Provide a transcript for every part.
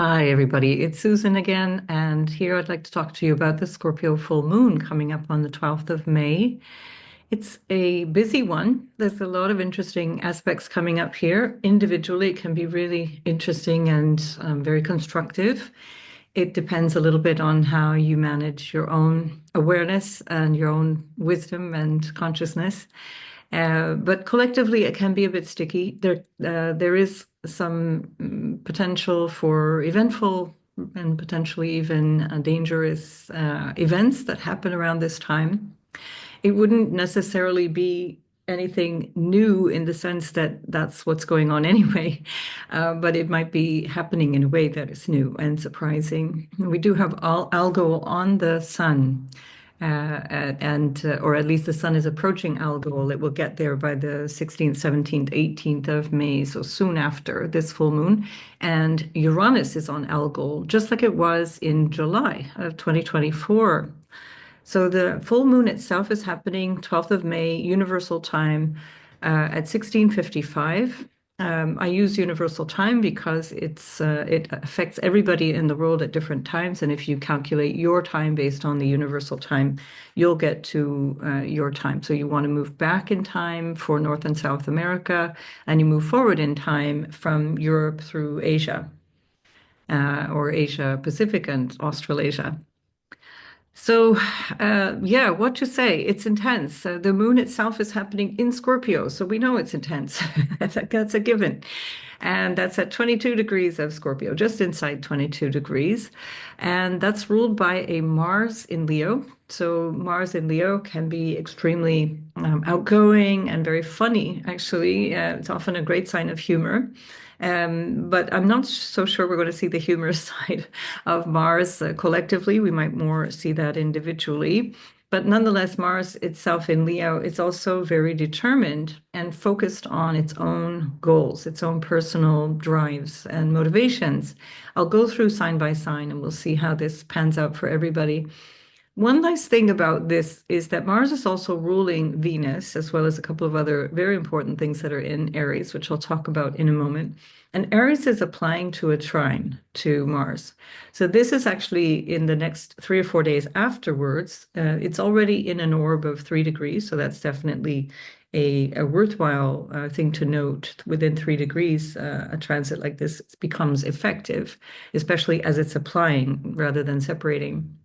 Hi, everybody. It's Susan again, and here I'd like to talk to you about the Scorpio full moon coming up on the 12th of May. It's a busy one. There's a lot of interesting aspects coming up here. Individually, it can be really interesting and very constructive. It depends a little bit on how you manage your own awareness and your own wisdom and consciousness. But collectively, it can be a bit sticky. There is some potential for eventful and potentially even dangerous events that happen around this time. It wouldn't necessarily be anything new in the sense that that's what's going on anyway, but it might be happening in a way that is new and surprising. We do have algol on the sun, or at least the sun is approaching algol. It will get there by the 16th, 17th, 18th of May, so soon after this full moon. And Uranus is on algol, just like it was in July of 2024. So the full moon itself is happening 12th of May, Universal Time, at 16:55. I use Universal Time because it affects everybody in the world at different times, and if you calculate your time based on the Universal Time, you'll get to your time. So you want to move back in time for North and South America, and you move forward in time from Europe through Asia, or Asia Pacific and Australasia. So, yeah, what to say? It's intense. The moon itself is happening in Scorpio, so we know it's intense. That's a given. And that's at 22 degrees of Scorpio, just inside 22 degrees. And that's ruled by a Mars in Leo. So, Mars in Leo can be extremely outgoing and very funny, actually. It's often a great sign of humor. But I'm not so sure we're going to see the humorous side of Mars collectively. We might more see that individually. But nonetheless, Mars itself in Leo is also very determined and focused on its own goals, its own personal drives and motivations. I'll go through sign by sign and we'll see how this pans out for everybody. One nice thing about this is that Mars is also ruling Venus, as well as a couple of other very important things that are in Aries, which I'll talk about in a moment. And Aries is applying to a trine to Mars. So this is actually in the next 3 or 4 days afterwards. It's already in an orb of 3 degrees, so that's definitely a worthwhile thing to note. Within 3 degrees, a transit like this becomes effective, especially as it's applying rather than separating.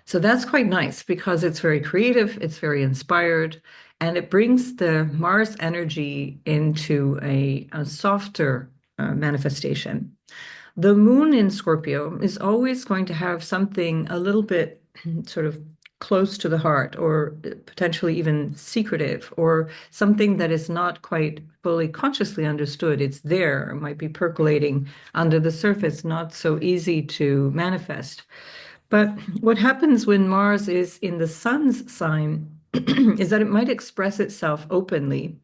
So that's quite nice because it's very creative, it's very inspired, and it brings the Mars energy into a softer manifestation. The moon in Scorpio is always going to have something a little bit sort of close to the heart, or potentially even secretive, or something that is not quite fully consciously understood. It's there, it might be percolating under the surface, not so easy to manifest. But what happens when Mars is in the sun's sign is that it might express itself openly,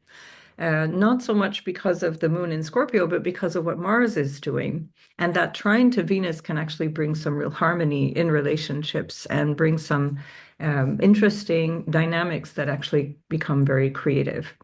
not so much because of the moon in Scorpio, but because of what Mars is doing. And that trine to Venus can actually bring some real harmony in relationships and bring some interesting dynamics that actually become very creative.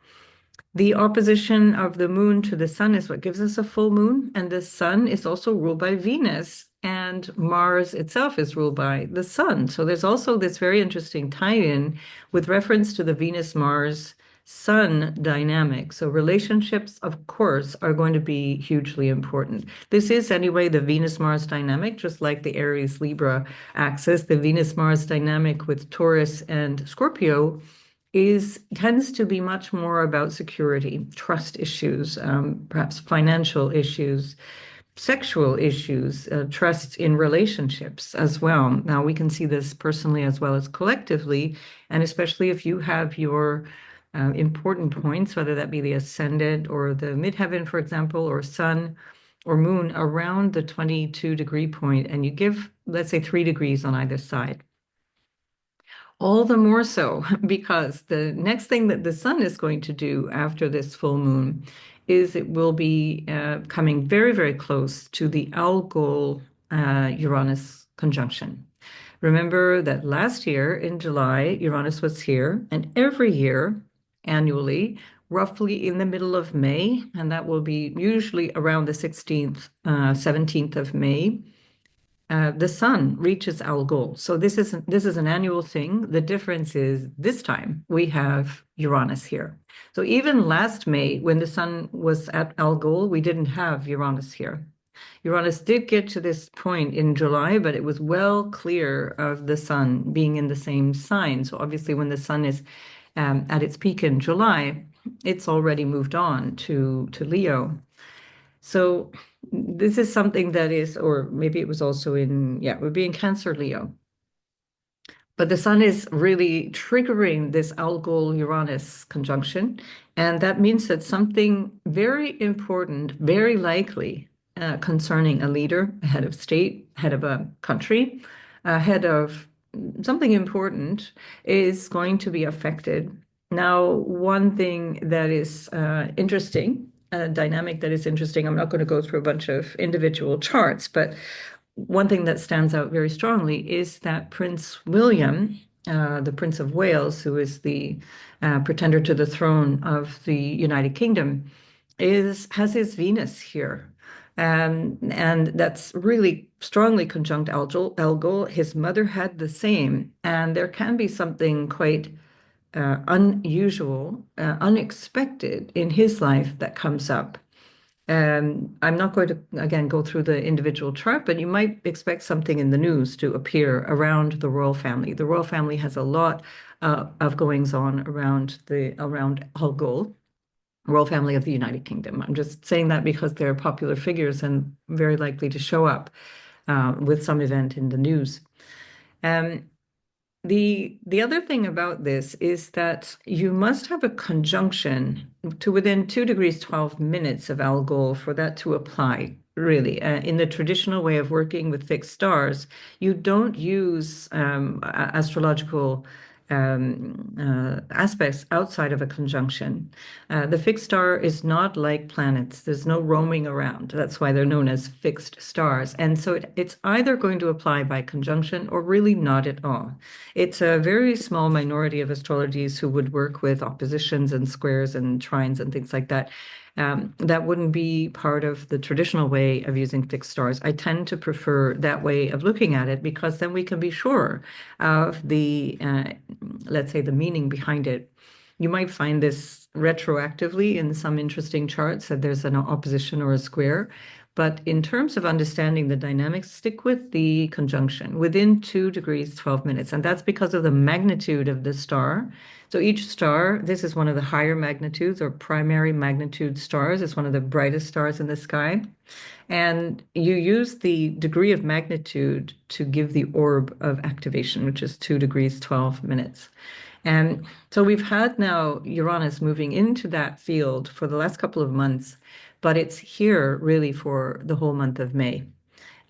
The opposition of the moon to the sun is what gives us a full moon, and the sun is also ruled by Venus, and Mars itself is ruled by the sun. So there's also this very interesting tie-in with reference to the Venus-Mars sun dynamic. So relationships, of course, are going to be hugely important. This is anyway the Venus-Mars dynamic, just like the Aries-Libra axis. The Venus-Mars dynamic with Taurus and Scorpio tends to be much more about security, trust issues, perhaps financial issues, sexual issues, trust in relationships as well. Now, we can see this personally as well as collectively, and especially if you have your important points, whether that be the ascendant or the midheaven, for example, or sun or moon around the 22-degree point, and you give, let's say, 3 degrees on either side. All the more so because the next thing that the sun is going to do after this full moon is it will be coming very, very close to the Algol Uranus conjunction. Remember that last year in July, Uranus was here, and every year, annually, roughly in the middle of May, and that will be usually around the 16th, 17th of May. The sun reaches Algol. So this is an annual thing. The difference is this time we have Uranus here. So even last May, when the sun was at Algol, we didn't have Uranus here. Uranus did get to this point in July, but it was well clear of the sun being in the same sign. So obviously, when the sun is at its peak in July, it's already moved on to Leo. So this is something that is, or maybe it was also in, yeah, it would be in Cancer, Leo. But the sun is really triggering this Algol-Uranus conjunction. And that means that something very important, very likely concerning a leader, a head of state, head of a country, a head of something important is going to be affected. Now, one thing that is interesting, a dynamic that is interesting, I'm not going to go through a bunch of individual charts, but one thing that stands out very strongly is that Prince William, the Prince of Wales, who is the pretender to the throne of the United Kingdom, has his Venus here. And that's really strongly conjunct Algol. His mother had the same, and there can be something quite unusual, unexpected in his life that comes up. I'm not going to, again, go through the individual chart, but you might expect something in the news to appear around the royal family. The royal family has a lot of goings on around Algol, royal family of the United Kingdom. I'm just saying that because they're popular figures and very likely to show up with some event in the news. The other thing about this is that you must have a conjunction to within 2 degrees 12 minutes of Algol for that to apply, really. In the traditional way of working with fixed stars, you don't use astrological aspects outside of a conjunction. The fixed star is not like planets. There's no roaming around. That's why they're known as fixed stars. And so it's either going to apply by conjunction or really not at all. It's a very small minority of astrologies who would work with oppositions and squares and trines and things like that. That wouldn't be part of the traditional way of using fixed stars. I tend to prefer that way of looking at it because then we can be sure of the, let's say, the meaning behind it. You might find this retroactively in some interesting charts that there's an opposition or a square. But in terms of understanding the dynamics, stick with the conjunction within 2 degrees 12 minutes. And that's because of the magnitude of the star. So each star, this is one of the higher magnitudes or primary magnitude stars. It's one of the brightest stars in the sky. And you use the degree of magnitude to give the orb of activation, which is 2 degrees 12 minutes. And so we've had now Uranus moving into that field for the last couple of months, but it's here really for the whole month of May.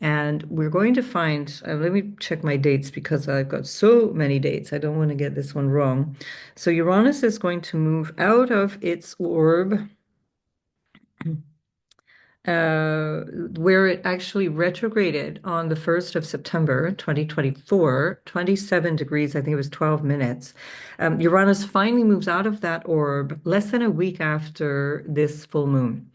And we're going to find, let me check my dates because I've got so many dates. I don't want to get this one wrong. So Uranus is going to move out of its orb where it actually retrograded on the 1st of September 2024, 27 degrees, I think it was 12 minutes. Uranus finally moves out of that orb less than a week after this full moon.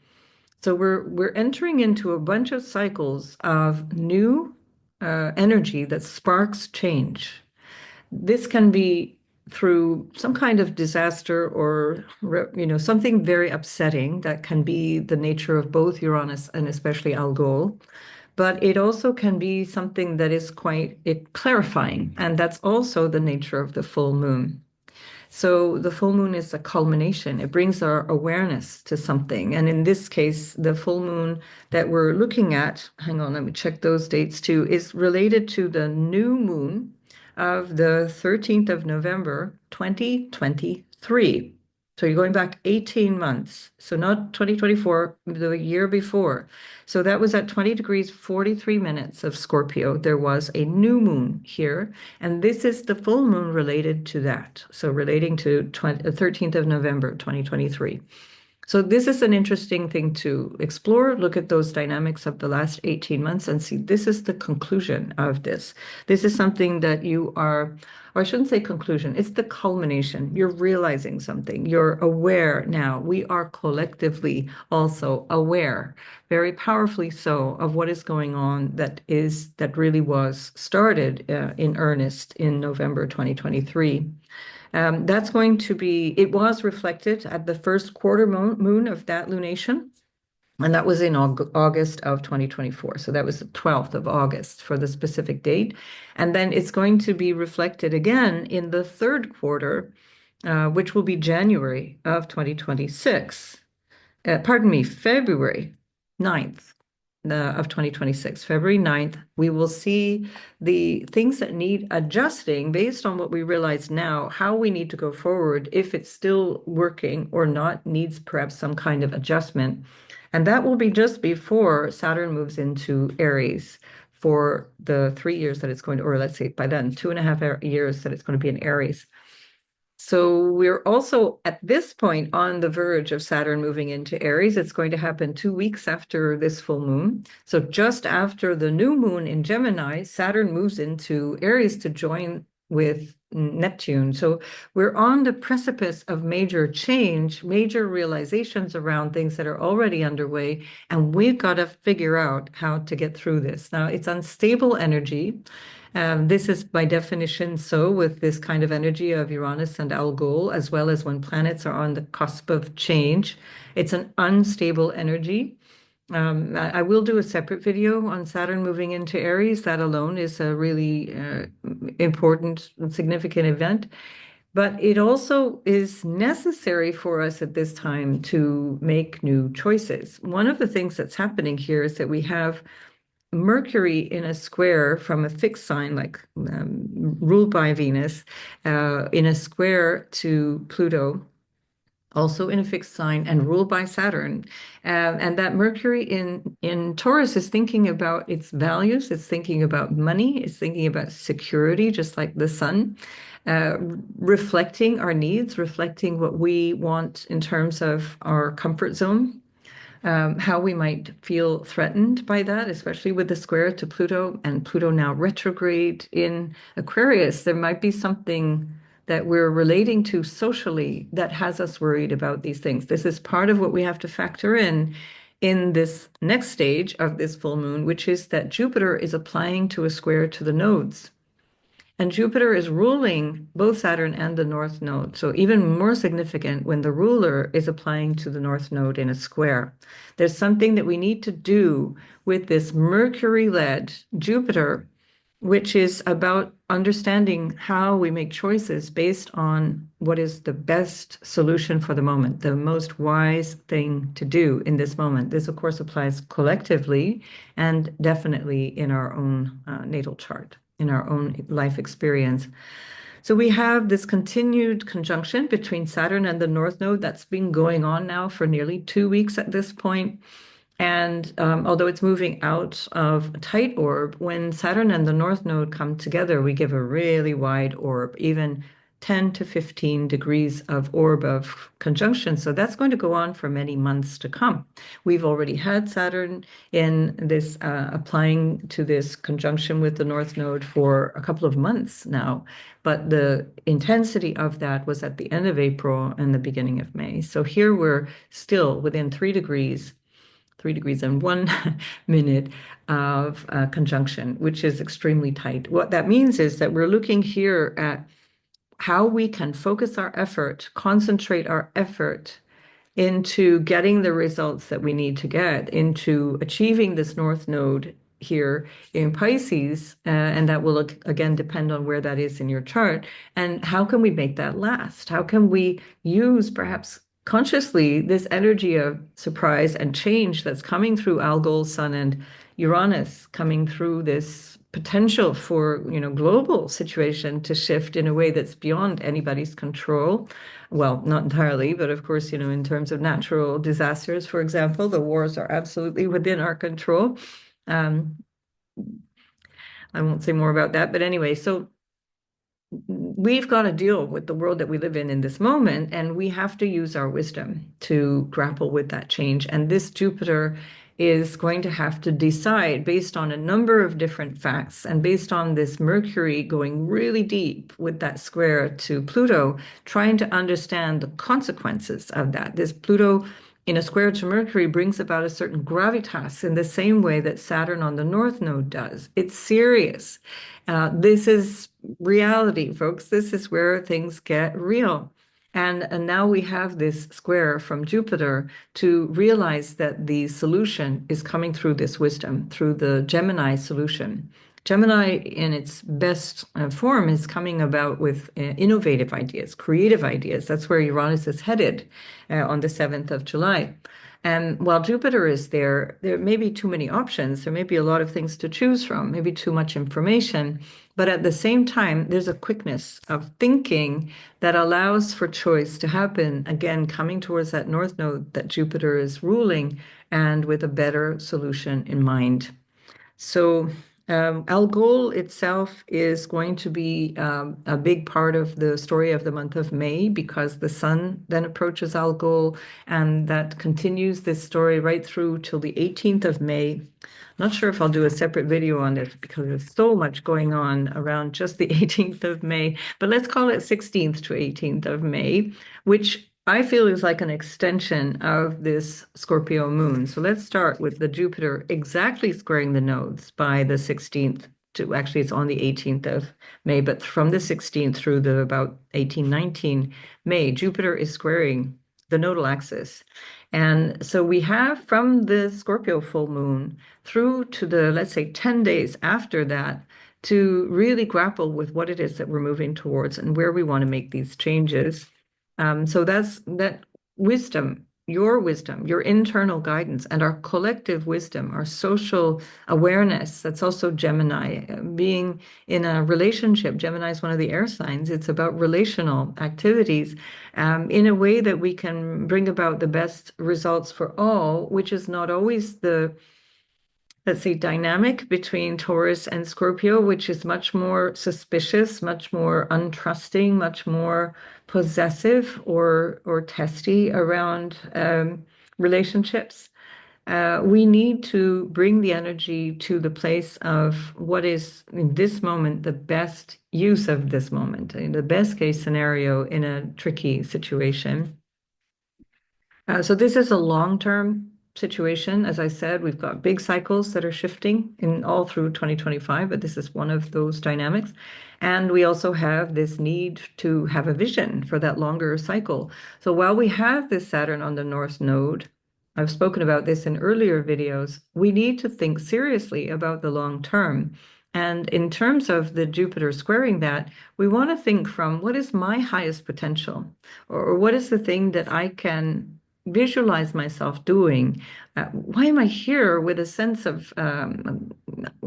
So we're entering into a bunch of cycles of new energy that sparks change. This can be through some kind of disaster or something very upsetting that can be the nature of both Uranus and especially Algol. But it also can be something that is quite clarifying, and that's also the nature of the full moon. So the full moon is a culmination. It brings our awareness to something. And in this case, the full moon that we're looking at, hang on, let me check those dates too, is related to the new moon of the 13th of November, 2023. So you're going back 18 months. So not 2024, the year before. So that was at 20 degrees 43 minutes of Scorpio. There was a new moon here. And this is the full moon related to that. So relating to 13th of November, 2023. So this is an interesting thing to explore. Look at those dynamics of the last 18 months and see this is the conclusion of this. This is something that you are, or I shouldn't say conclusion, it's the culmination. You're realizing something. You're aware now. We are collectively also aware, very powerfully so, of what is going on that really was started in earnest in November 2023. That's going to be, it was reflected at the first quarter moon of that lunation. And that was in August of 2024. So that was the 12th of August for the specific date. And then it's going to be reflected again in the third quarter, which will be January of 2026. Pardon me, February 9th of 2026, February 9th, we will see the things that need adjusting based on what we realize now, how we need to go forward, if it's still working or not, needs perhaps some kind of adjustment. And that will be just before Saturn moves into Aries for the 3 years that it's going to, or let's say by then, 2.5 years that it's going to be in Aries. So we're also at this point on the verge of Saturn moving into Aries. It's going to happen 2 weeks after this full moon. So just after the new moon in Gemini, Saturn moves into Aries to join with Neptune. So we're on the precipice of major change, major realizations around things that are already underway, and we've got to figure out how to get through this. Now, it's unstable energy. This is by definition so with this kind of energy of Uranus and Algol, as well as when planets are on the cusp of change. It's an unstable energy. I will do a separate video on Saturn moving into Aries. That alone is a really important and significant event. But it also is necessary for us at this time to make new choices. One of the things that's happening here is that we have Mercury in a square from a fixed sign, like ruled by Venus, in a square to Pluto, also in a fixed sign and ruled by Saturn. And that Mercury in Taurus is thinking about its values, it's thinking about money, it's thinking about security, just like the sun, uh, reflecting our needs, reflecting what we want in terms of our comfort zone, how we might feel threatened by that, especially with the square to Pluto and Pluto now retrograde in Aquarius. There might be something that we're relating to socially that has us worried about these things. This is part of what we have to factor in this next stage of this full moon, which is that Jupiter is applying to a square to the nodes. And Jupiter is ruling both Saturn and the North Node. So even more significant when the ruler is applying to the North Node in a square. There's something that we need to do with this Mercury-led Jupiter, which is about understanding how we make choices based on what is the best solution for the moment, the most wise thing to do in this moment. This, of course, applies collectively and definitely in our own natal chart, in our own life experience. So we have this continued conjunction between Saturn and the North Node that's been going on now for nearly 2 weeks at this point. And although it's moving out of a tight orb, when Saturn and the North Node come together, we give a really wide orb, even 10 to 15 degrees of orb of conjunction. So that's going to go on for many months to come. We've already had Saturn in this applying to this conjunction with the North Node for a couple of months now, but the intensity of that was at the end of April and the beginning of May. So here we're still within 3 degrees and 1 minute of conjunction, which is extremely tight. What that means is that we're looking here at how we can focus our effort, concentrate our effort into getting the results that we need to get, into achieving this North Node here in Pisces, and that will again depend on where that is in your chart. And how can we make that last? How can we use perhaps consciously this energy of surprise and change that's coming through Algol, Sun, and Uranus, coming through this potential for, global situation to shift in a way that's beyond anybody's control. Well, not entirely, but of course, in terms of natural disasters, for example, the wars are absolutely within our control. Um, I won't say more about that, but anyway, so we've got to deal with the world that we live in this moment, and we have to use our wisdom to grapple with that change. And this Jupiter is going to have to decide based on a number of different facts and based on this Mercury going really deep with that square to Pluto, trying to understand the consequences of that. This Pluto in a square to Mercury brings about a certain gravitas in the same way that Saturn on the North Node does. It's serious. This is reality, folks. This is where things get real. And now we have this square from Jupiter to realize that the solution is coming through this wisdom, through the Gemini solution. Gemini, in its best form, is coming about with innovative ideas, creative ideas. That's where Uranus is headed on the 7th of July. And while Jupiter is there, there may be too many options. There may be a lot of things to choose from, maybe too much information. But at the same time, there's a quickness of thinking that allows for choice to happen, again, coming towards that North Node that Jupiter is ruling and with a better solution in mind. So Algol itself is going to be a big part of the story of the month of May because the sun then approaches Algol, and that continues this story right through till the 18th of May. Not sure if I'll do a separate video on this because there's so much going on around just the 18th of May, but let's call it 16th to 18th of May, which I feel is like an extension of this Scorpio moon. So let's start with the Jupiter exactly squaring the nodes by the 16th to, actually it's on the 18th of May, but from the 16th through the about 18, 19 May, Jupiter is squaring the nodal axis. And so we have from the Scorpio full moon through to the, let's say, 10 days after that to really grapple with what it is that we're moving towards and where we want to make these changes. So that's that wisdom, your internal guidance, and our collective wisdom, our social awareness. That's also Gemini. Being in a relationship, Gemini is one of the air signs. It's about relational activities in a way that we can bring about the best results for all, which is not always the, let's say, dynamic between Taurus and Scorpio, which is much more suspicious, much more untrusting, much more possessive or testy around relationships. We need to bring the energy to the place of what is in this moment the best use of this moment, in the best case scenario in a tricky situation. So this is a long-term situation. As I said, we've got big cycles that are shifting in all through 2025, but this is one of those dynamics. And we also have this need to have a vision for that longer cycle. So while we have this Saturn on the North Node, I've spoken about this in earlier videos, we need to think seriously about the long term. And in terms of the Jupiter squaring that, we want to think from what is my highest potential, or what is the thing that I can visualize myself doing. Why am I here with a sense of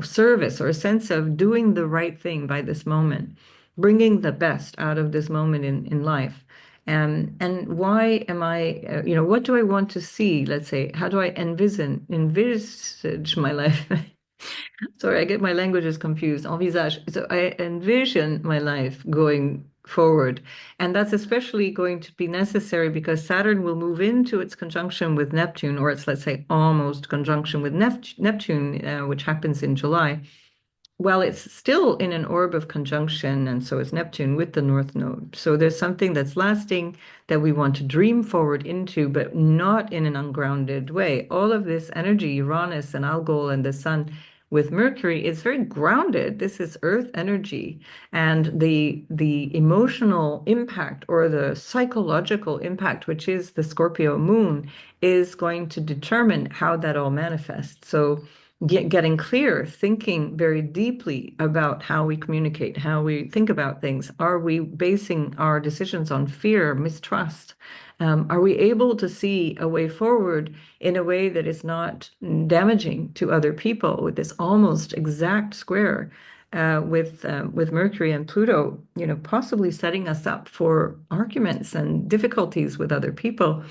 service or a sense of doing the right thing by this moment, bringing the best out of this moment in life? And why am I, what do I want to see? Let's say, how do I envisage my life? Sorry, I get my languages confused. Envisage. So I envision my life going forward. And that's especially going to be necessary because Saturn will move into its conjunction with Neptune, or its, let's say, almost conjunction with Neptune, which happens in July. Well, it's still in an orb of conjunction, and so is Neptune with the North Node. So there's something that's lasting that we want to dream forward into, but not in an ungrounded way. All of this energy, Uranus and Algol and the Sun with Mercury, is very grounded. This is Earth energy, and the emotional impact or the psychological impact, which is the Scorpio moon, is going to determine how that all manifests. So getting clear, thinking very deeply about how we communicate, how we think about things. Are we basing our decisions on fear, mistrust? Are we able to see a way forward in a way that is not damaging to other people with this almost exact square with Mercury and Pluto, possibly setting us up for arguments and difficulties with other people?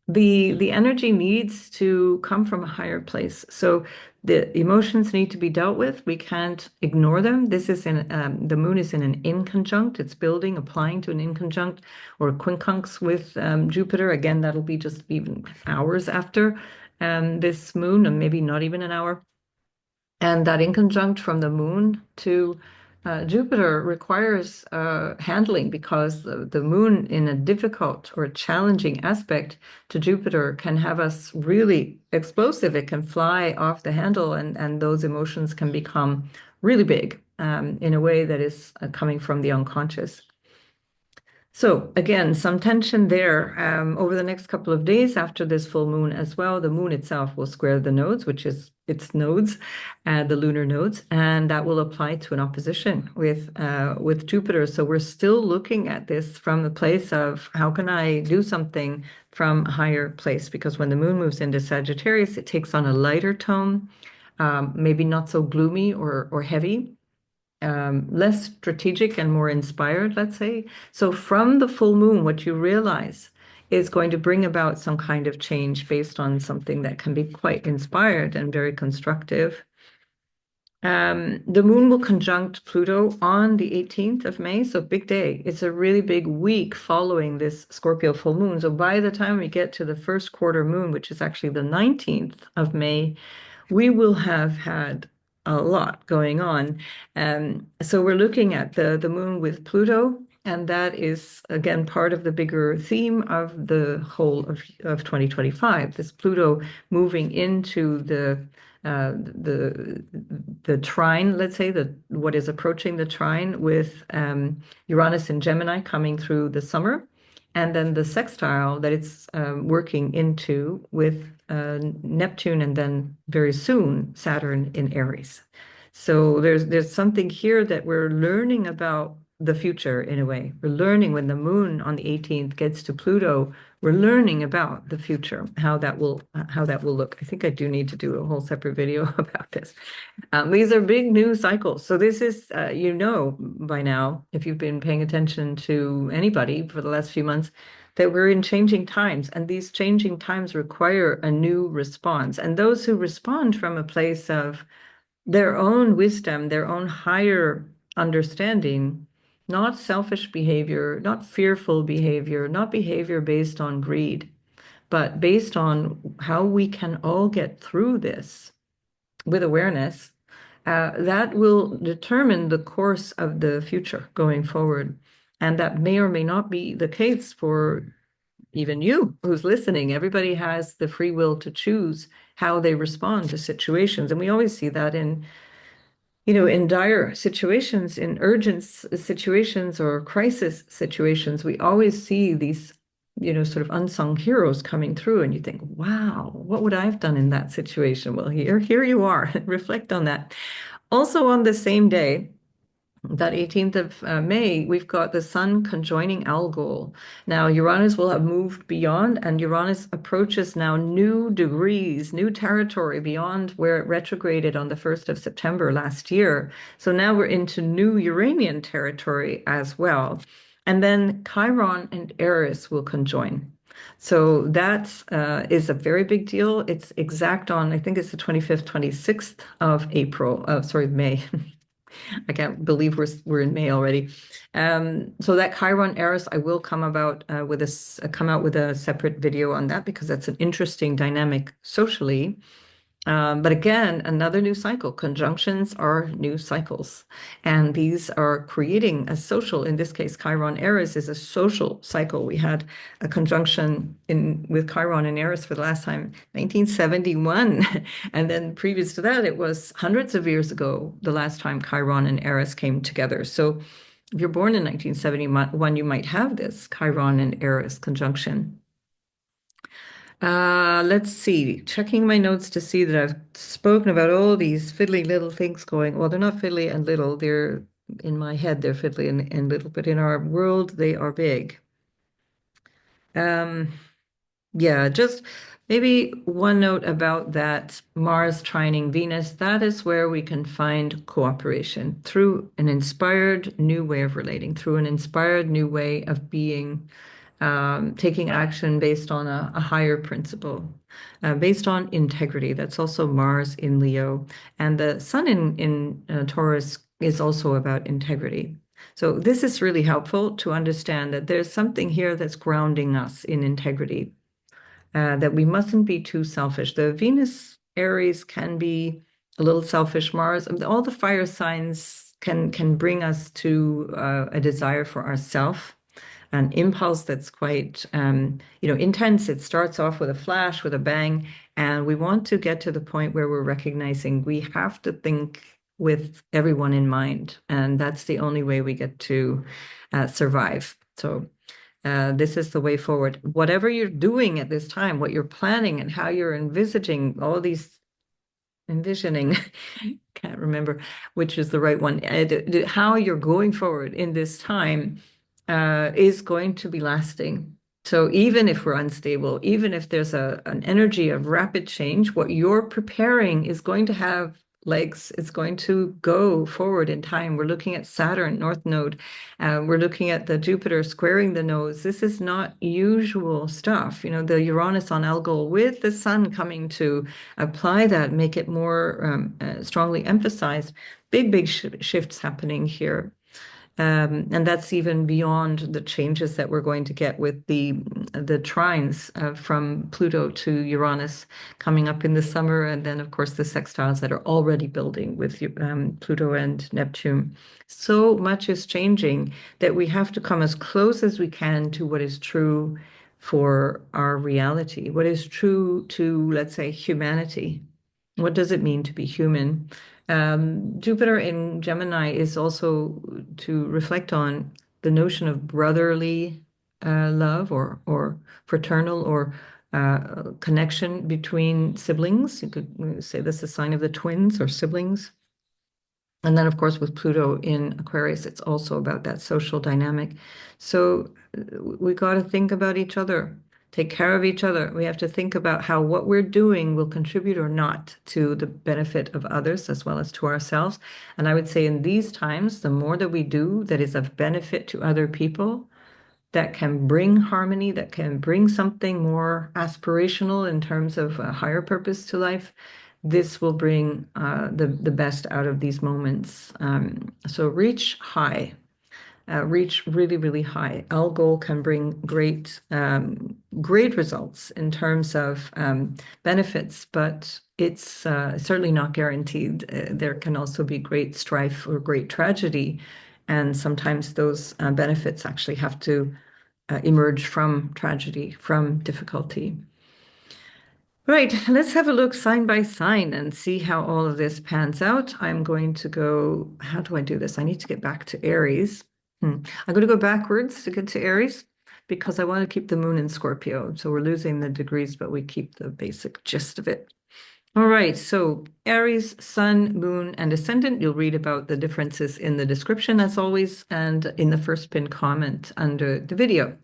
the energy needs to come from a higher place. So the emotions need to be dealt with. We can't ignore them. This is in the moon is in an inconjunct. It's building, applying to an inconjunct or quincunx with Jupiter. Again, that'll be just even hours after this moon, and maybe not even an hour. And that inconjunct from the moon to Jupiter requires handling because the moon, in a difficult or challenging aspect to Jupiter, can have us really explosive. It can fly off the handle, and those emotions can become really big in a way that is coming from the unconscious. So again, some tension there over the next couple of days after this full moon as well. The moon itself will square the nodes, which is its nodes, the lunar nodes, and that will apply to an opposition with Jupiter. So we're still looking at this from the place of how can I do something from a higher place? Because when the moon moves into Sagittarius, it takes on a lighter tone, maybe not so gloomy or heavy, less strategic and more inspired, let's say. So from the full moon, what you realize is going to bring about some kind of change based on something that can be quite inspired and very constructive. The moon will conjunct Pluto on the 18th of May, so big day. It's a really big week following this Scorpio full moon. So by the time we get to the first quarter moon, which is actually the 19th of May, we will have had a lot going on. So we're looking at the moon with Pluto, and that is again part of the bigger theme of the whole of 2025. This Pluto moving into the trine, let's say, what is approaching the trine with Uranus and Gemini coming through the summer, and then the sextile that it's working into with Neptune, and then very soon Saturn in Aries. So there's something here that we're learning about the future in a way. We're learning when the moon on the 18th gets to Pluto, we're learning about the future, how that will look. I think I do need to do a whole separate video about this. These are big new cycles. So this is, by now, if you've been paying attention to anybody for the last few months, that we're in changing times, and these changing times require a new response. And those who respond from a place of their own wisdom, their own higher understanding, not selfish behavior, not fearful behavior, not behavior based on greed, but based on how we can all get through this with awareness, that will determine the course of the future going forward. And that may or may not be the case for even you who's listening. Everybody has the free will to choose how they respond to situations. And we always see that in dire situations, in urgent situations or crisis situations, we always see these, sort of unsung heroes coming through, and you think, wow, what would I have done in that situation? Well, here you are. Reflect on that. Also on the same day, that 18th of May, we've got the Sun conjoining Algol. Now, Uranus will have moved beyond, and Uranus approaches now new degrees, new territory beyond where it retrograded on the 1st of September last year. So now we're into new Uranian territory as well. And then Chiron and Eris will conjoin. So that is a very big deal. It's exact on, I think it's the 25th, 26th of April, May. I can't believe we're in May already. So that Chiron Eris, I will come out with a separate video on that, because that's an interesting dynamic socially. But again, another new cycle. Conjunctions are new cycles, and these are creating a social. In this case, Chiron Eris is a social cycle. We had a conjunction with Chiron and Eris for the last time, 1971, and then previous to that, it was hundreds of years ago, the last time Chiron and Eris came together. So if you're born in 1971, you might have this Chiron and Eris conjunction. Let's see, checking my notes to see that I've spoken about all these fiddly little things going. Well, they're not fiddly and little. They're in my head, they're fiddly and little, but in our world, they are big. Yeah, just maybe one note about that Mars trining Venus. That is where we can find cooperation through an inspired new way of relating, through an inspired new way of being, taking action based on a higher principle, based on integrity. That's also Mars in Leo. And the Sun in Taurus is also about integrity. So this is really helpful to understand that there's something here that's grounding us in integrity, that we mustn't be too selfish. The Venus Aries can be a little selfish. Mars, all the fire signs can bring us to a desire for ourself, an impulse that's quite intense. It starts off with a flash, with a bang, and we want to get to the point where we're recognizing we have to think with everyone in mind, and that's the only way we get to survive. So this is the way forward. Whatever you're doing at this time, what you're planning and how you're envisaging all these envisioning, can't remember which is the right one, how you're going forward in this time is going to be lasting. So even if we're unstable, even if there's an energy of rapid change, what you're preparing is going to have legs. It's going to go forward in time. We're looking at Saturn, North Node. We're looking at the Jupiter squaring the nose. This is not usual stuff. You know, the Uranus on Algol with the Sun coming to apply that, make it more strongly emphasized. Big shifts happening here. And that's even beyond the changes that we're going to get with the trines from Pluto to Uranus coming up in the summer, and then of course the sextiles that are already building with Pluto and Neptune. So much is changing that we have to come as close as we can to what is true for our reality, what is true to, let's say, humanity. What does it mean to be human? Jupiter in Gemini is also to reflect on the notion of brotherly love or fraternal or connection between siblings. You could say this is a sign of the twins or siblings. And then, of course, with Pluto in Aquarius, it's also about that social dynamic. So we got to think about each other, take care of each other. We have to think about how what we're doing will contribute or not to the benefit of others as well as to ourselves. And I would say in these times, the more that we do that is of benefit to other people, that can bring harmony, that can bring something more aspirational in terms of a higher purpose to life, this will bring the best out of these moments. So reach high, reach really high. Algol can bring great results in terms of benefits, but it's certainly not guaranteed. There can also be great strife or great tragedy, and sometimes those benefits actually have to emerge from tragedy, from difficulty. Right, let's have a look sign by sign and see how all of this pans out. I'm going to go, how do I do this? I need to get back to Aries. I'm going to go backwards to get to Aries because I want to keep the moon in Scorpio. So we're losing the degrees, but we keep the basic gist of it. All right, so Aries, Sun, Moon, and Ascendant. You'll read about the differences in the description as always and in the first pinned comment under the video.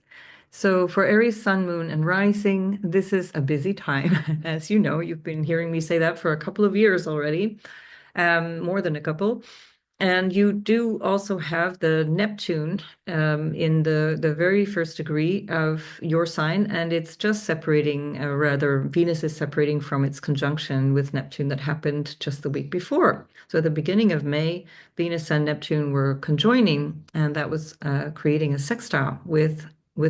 So for Aries, Sun, Moon, and Rising, this is a busy time. As you know, you've been hearing me say that for a couple of years already, more than a couple. And you do also have the Neptune in the very first degree of your sign, and it's just separating, rather, Venus is separating from its conjunction with Neptune that happened just the week before. So at the beginning of May, Venus and Neptune were conjoining, and that was creating a sextile with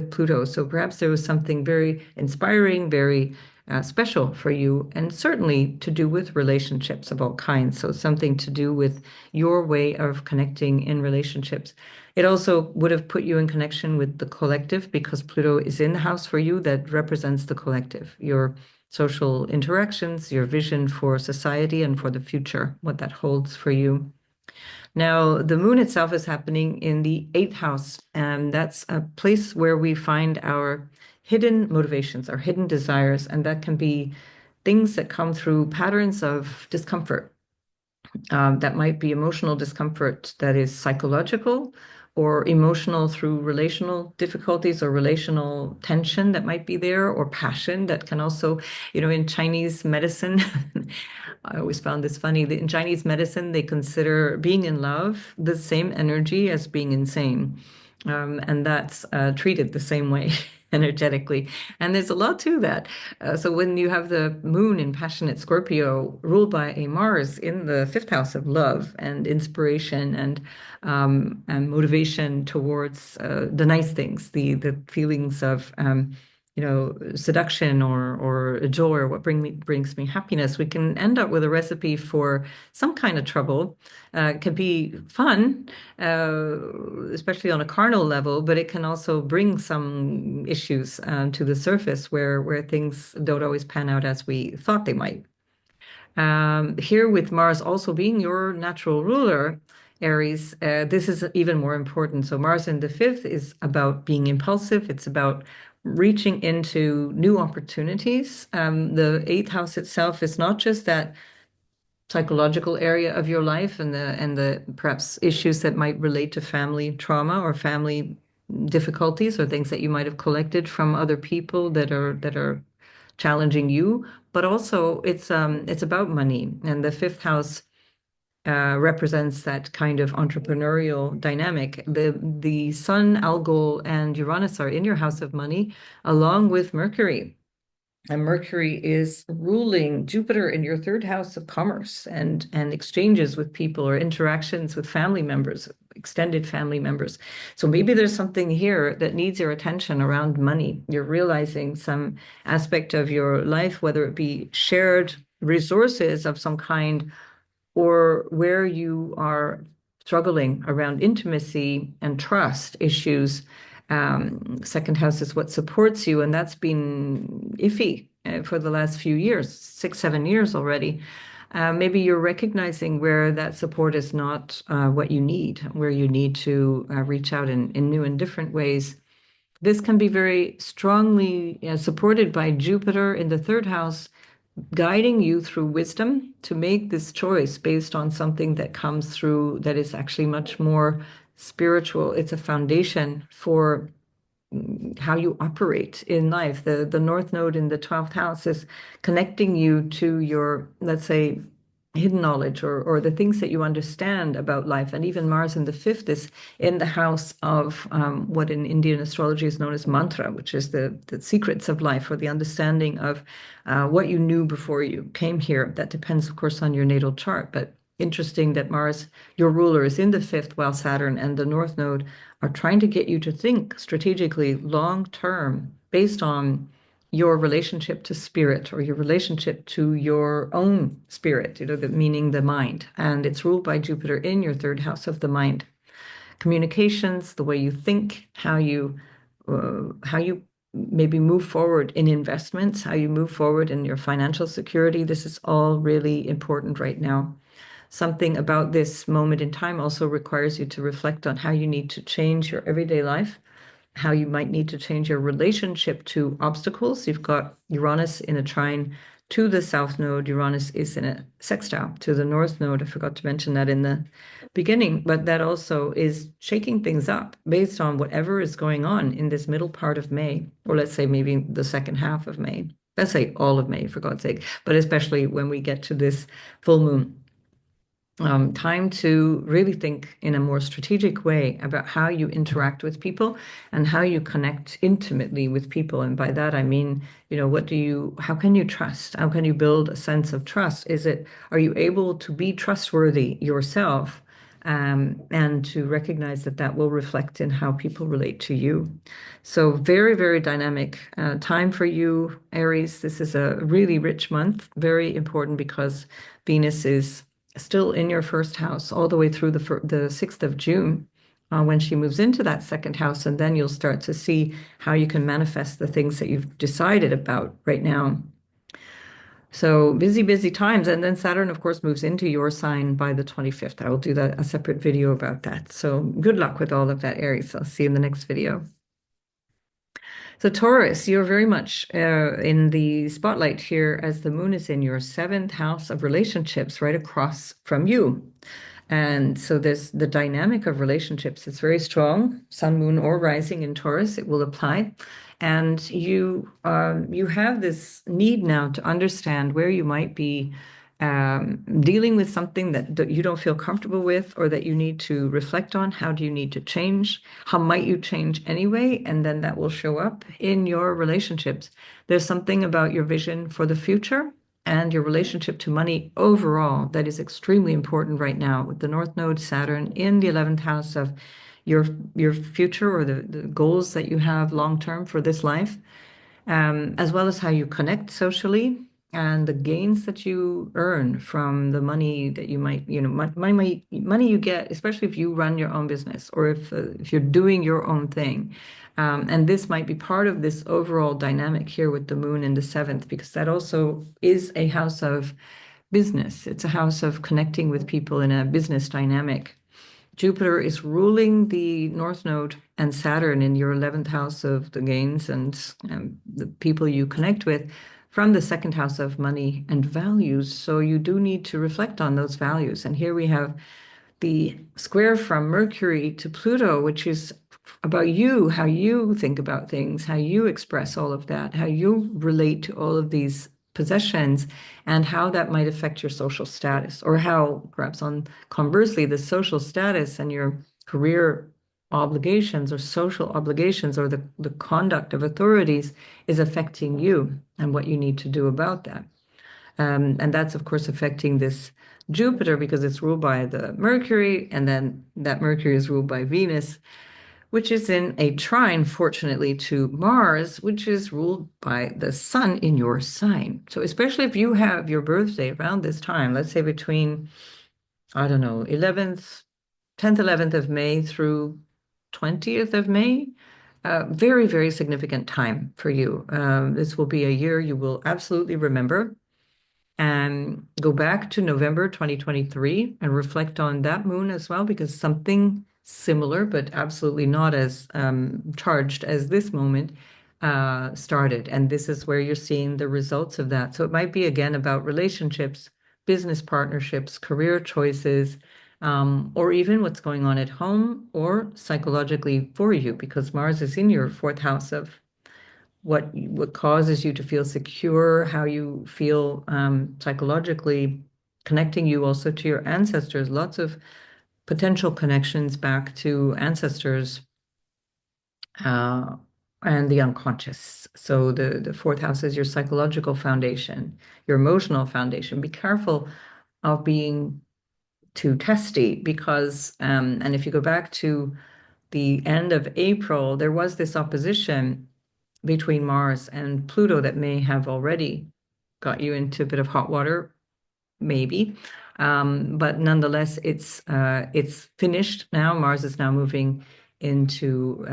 Pluto. So perhaps there was something very inspiring, very special for you, and certainly to do with relationships of all kinds. So something to do with your way of connecting in relationships. It also would have put you in connection with the collective because Pluto is in the house for you that represents the collective, your social interactions, your vision for society and for the future, what that holds for you. Now, the moon itself is happening in the eighth house, and that's a place where we find our hidden motivations, our hidden desires, and that can be things that come through patterns of discomfort. That might be emotional discomfort that is psychological or emotional through relational difficulties or relational tension that might be there, or passion that can also, in Chinese medicine, I always found this funny. In Chinese medicine, they consider being in love the same energy as being insane. and that's treated the same way energetically. And there's a lot to that. So when you have the moon in passionate Scorpio ruled by a Mars in the fifth house of love and inspiration and motivation towards the nice things, the feelings of seduction or joy or what brings me happiness, we can end up with a recipe for some kind of trouble. It can be fun, uh, especially on a carnal level, but it can also bring some issues to the surface where things don't always pan out as we thought they might. Here with Mars also being your natural ruler, Aries, this is even more important. So Mars in the fifth is about being impulsive. It's about reaching into new opportunities. The eighth house itself is not just that psychological area of your life and the perhaps issues that might relate to family trauma or family difficulties or things that you might have collected from other people that are challenging you, but also it's about money. And the fifth house represents that kind of entrepreneurial dynamic. The Sun, Algol, and Uranus are in your house of money, along with Mercury. And Mercury is ruling Jupiter in your third house of commerce and exchanges with people or interactions with family members, extended family members. So maybe there's something here that needs your attention around money. You're realizing some aspect of your life, whether it be shared resources of some kind or where you are struggling around intimacy and trust issues. Second house is what supports you, and that's been iffy for the last few years, 6, 7 years already. Maybe you're recognizing where that support is not what you need, where you need to reach out in new and different ways. This can be very strongly supported by Jupiter in the third house, guiding you through wisdom to make this choice based on something that comes through that is actually much more spiritual. It's a foundation for how you operate in life. The North Node in the 12th house is connecting you to your, let's say, hidden knowledge or the things that you understand about life. And even Mars in the fifth is in the house of what in Indian astrology is known as mantra, which is the secrets of life or the understanding of what you knew before you came here. That depends, of course, on your natal chart. But interesting that Mars, your ruler, is in the fifth, while Saturn and the North Node are trying to get you to think strategically long term based on your relationship to spirit or your relationship to your own spirit, meaning the mind. And it's ruled by Jupiter in your third house of the mind. Communications, the way you think, how you maybe move forward in investments, how you move forward in your financial security. This is all really important right now. Something about this moment in time also requires you to reflect on how you need to change your everyday life, how you might need to change your relationship to obstacles. You've got Uranus in a trine to the South Node. Uranus is in a sextile to the North Node. I forgot to mention that in the beginning, but that also is shaking things up based on whatever is going on in this middle part of May, or let's say maybe the second half of May. Let's say all of May, for God's sake, but especially when we get to this full moon. Time to really think in a more strategic way about how you interact with people and how you connect intimately with people. And by that, I mean, how can you trust? How can you build a sense of trust? Are you able to be trustworthy yourself? And to recognize that that will reflect in how people relate to you. So very, very dynamic time for you, Aries. This is a really rich month, very important because Venus is still in your first house all the way through the 6th of June when she moves into that second house. And then you'll start to see how you can manifest the things that you've decided about right now. So busy, busy times. And then Saturn, of course, moves into your sign by the 25th. I will do a separate video about that. So good luck with all of that, Aries. I'll see you in the next video. So Taurus, you're very much in the spotlight here as the moon is in your seventh house of relationships right across from you. And so there's the dynamic of relationships. It's very strong, sun, moon, or rising in Taurus, it will apply. And you have this need now to understand where you might be dealing with something that you don't feel comfortable with or that you need to reflect on. How do you need to change? How might you change anyway? And then that will show up in your relationships. There's something about your vision for the future and your relationship to money overall that is extremely important right now with the North Node Saturn in the 11th house of your your future or the goals that you have long term for this life, as well as how you connect socially and the gains that you earn from the money that you might, money you get, especially if you run your own business or if you're doing your own thing. And this might be part of this overall dynamic here with the moon in the seventh, because that also is a house of business. It's a house of connecting with people in a business dynamic. Jupiter is ruling the North Node and Saturn in your 11th house of the gains and the people you connect with from the second house of money and values. So you do need to reflect on those values. And here we have the square from Mercury to Pluto, which is about you, how you think about things, how you express all of that, how you relate to all of these possessions, and how that might affect your social status, or how perhaps on conversely, the social status and your career obligations or social obligations or the conduct of authorities is affecting you and what you need to do about that. And that's, of course, affecting this Jupiter because it's ruled by the Mercury, and then that Mercury is ruled by Venus, which is in a trine, fortunately, to Mars, which is ruled by the sun in your sign. So especially if you have your birthday around this time, let's say between, I don't know, 11th, 10th, 11th of May through 20th of May, very, very significant time for you. This will be a year you will absolutely remember, and go back to November 2023 and reflect on that moon as well, because something similar, but absolutely not as charged as this moment, started. And this is where you're seeing the results of that. So it might be again about relationships, business partnerships, career choices, or even what's going on at home or psychologically for you, because Mars is in your fourth house of what causes you to feel secure, how you feel psychologically, connecting you also to your ancestors, lots of potential connections back to ancestors uh, and the unconscious. So the fourth house is your psychological foundation, your emotional foundation. Be careful of being too testy because, and if you go back to the end of April, there was this opposition between Mars and Pluto that may have already got you into a bit of hot water, maybe. But nonetheless, it's finished now. Mars is now moving into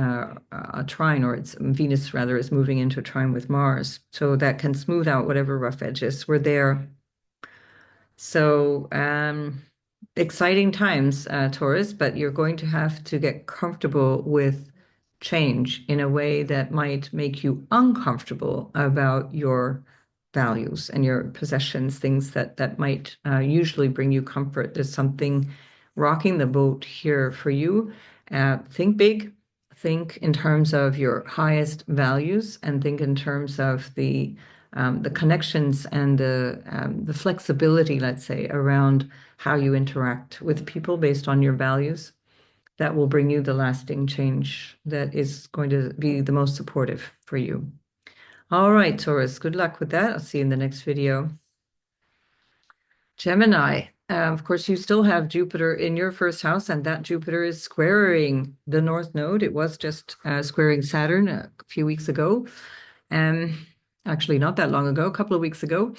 a trine, or it's Venus rather is moving into a trine with Mars, so that can smooth out whatever rough edges were there. So exciting times, Taurus, but you're going to have to get comfortable with change in a way that might make you uncomfortable about your values and your possessions, things that might usually bring you comfort. There's something rocking the boat here for you. Think big, think in terms of your highest values, and think in terms of the connections and the flexibility, let's say, around how you interact with people based on your values. That will bring you the lasting change that is going to be the most supportive for you. All right, Taurus, good luck with that. I'll see you in the next video. Gemini, of course, you still have Jupiter in your first house, and that Jupiter is squaring the North Node. It was just squaring Saturn a few weeks ago. Actually, not that long ago, a couple of weeks ago.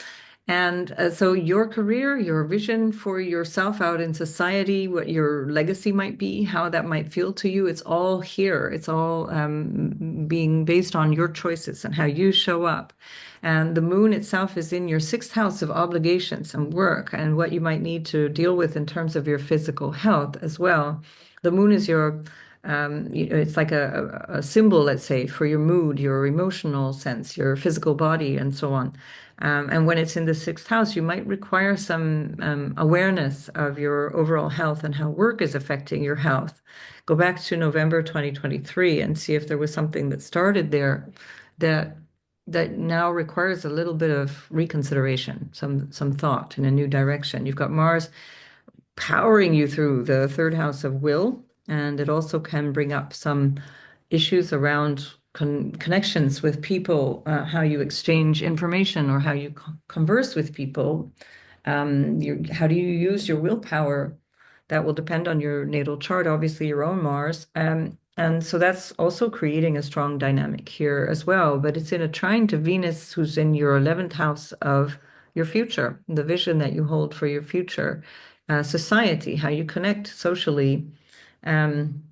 And so your career, your vision for yourself out in society, what your legacy might be, how that might feel to you, it's all here. It's all being based on your choices and how you show up. And the moon itself is in your sixth house of obligations and work and what you might need to deal with in terms of your physical health as well. The moon is your it's like a symbol, let's say, for your mood, your emotional sense, your physical body, and so on. And when it's in the sixth house, you might require some awareness of your overall health and how work is affecting your health. Go back to November 2023 and see if there was something that started there that that now requires a little bit of reconsideration, some thought in a new direction. You've got Mars powering you through the third house of will, and it also can bring up some issues around connections with people, how you exchange information or how you converse with people. How do you use your willpower? That will depend on your natal chart, obviously your own Mars. And so that's also creating a strong dynamic here as well. But it's in a trine to Venus, who's in your 11th house of your future, the vision that you hold for your future, society, how you connect socially. Um,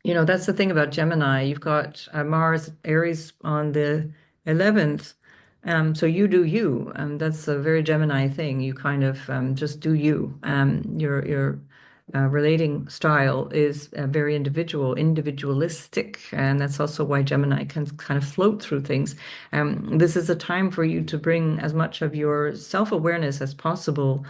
that's the thing about Gemini. You've got Mars, Aries on the 11th. So you do you. That's a very Gemini thing. You kind of just do you. Your relating style is very individualistic, and that's also why Gemini can kind of float through things. This is a time for you to bring as much of your self-awareness as possible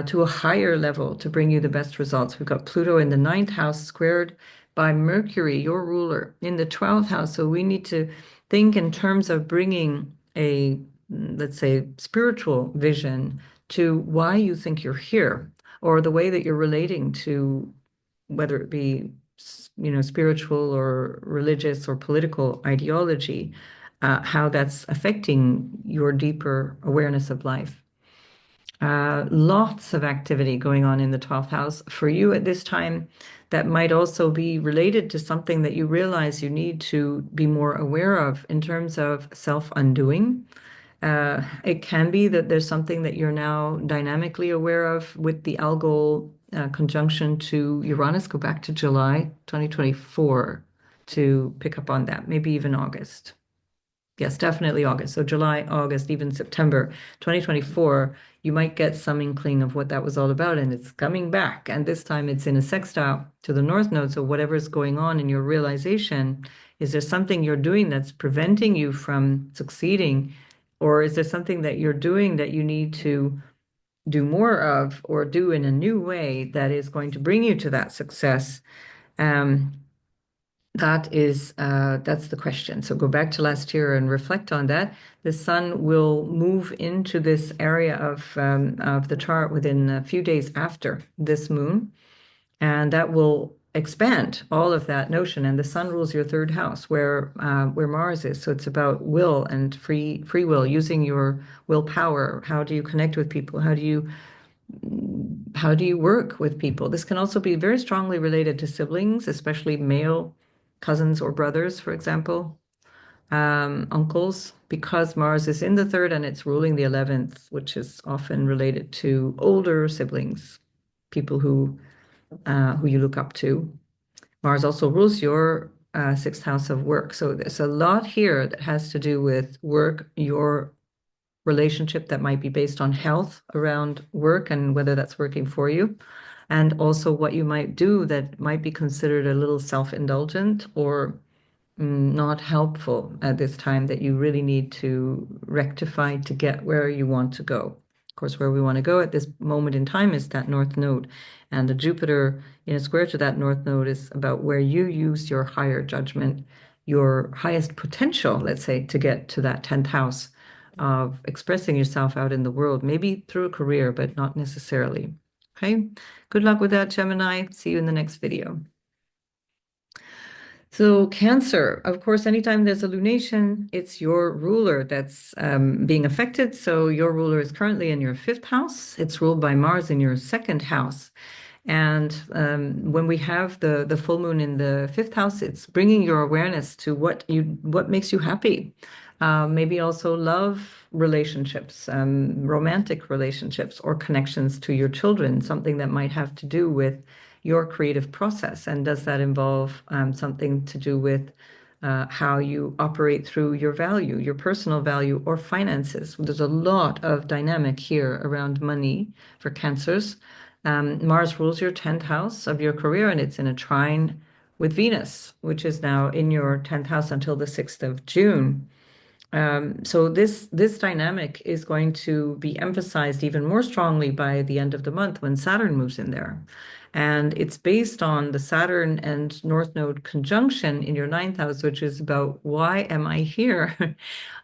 to a higher level to bring you the best results. We've got Pluto in the ninth house squared by Mercury, your ruler, in the 12th house. So we need to think in terms of bringing a, let's say, spiritual vision to why you think you're here, or the way that you're relating to whether it be, spiritual or religious or political ideology, how that's affecting your deeper awareness of life. Lots of activity going on in the 12th house for you at this time that might also be related to something that you realize you need to be more aware of in terms of self-undoing. It can be that there's something that you're now dynamically aware of with the algol conjunction to Uranus. Go back to July 2024 to pick up on that, maybe even August. Yes, definitely August. So July, August, even September 2024, you might get some inkling of what that was all about. And it's coming back. And this time it's in a sextile to the North Node. So whatever's going on in your realization, is there something you're doing that's preventing you from succeeding? Or is there something that you're doing that you need to do more of or do in a new way that is going to bring you to that success? Um, that's the question. So go back to last year and reflect on that. The sun will move into this area of the chart within a few days after this moon, and that will expand all of that notion. And the sun rules your third house, where Mars is. So it's about will and free will, using your willpower. How do you connect with people? How do you work with people? This can also be very strongly related to siblings, especially male cousins or brothers, for example, uncles, because Mars is in the third and it's ruling the 11th, which is often related to older siblings, people who you look up to. Mars also rules your sixth house of work. So there's a lot here that has to do with work, your relationship that might be based on health around work and whether that's working for you. And also what you might do that might be considered a little self-indulgent or not helpful at this time that you really need to rectify to get where you want to go. Of course, where we want to go at this moment in time is that North Node. And the Jupiter in a square to that North Node is about where you use your higher judgment, your highest potential, let's say, to get to that 10th house of expressing yourself out in the world, maybe through a career, but not necessarily. Okay. Good luck with that, Gemini. See you in the next video. So Cancer, of course, anytime there's a lunation, it's your ruler that's being affected. So your ruler is currently in your fifth house. It's ruled by Mars in your second house. And when we have the full moon in the fifth house, it's bringing your awareness to what makes you happy. Maybe also love relationships, romantic relationships, or connections to your children, something that might have to do with your creative process. And does that involve something to do with how you operate through your value, your personal value, or finances? There's a lot of dynamic here around money for Cancers. Mars rules your 10th house of your career, and it's in a trine with Venus, which is now in your 10th house until the 6th of June. So this dynamic is going to be emphasized even more strongly by the end of the month when Saturn moves in there. And it's based on the Saturn and North Node conjunction in your ninth house, which is about why am I here?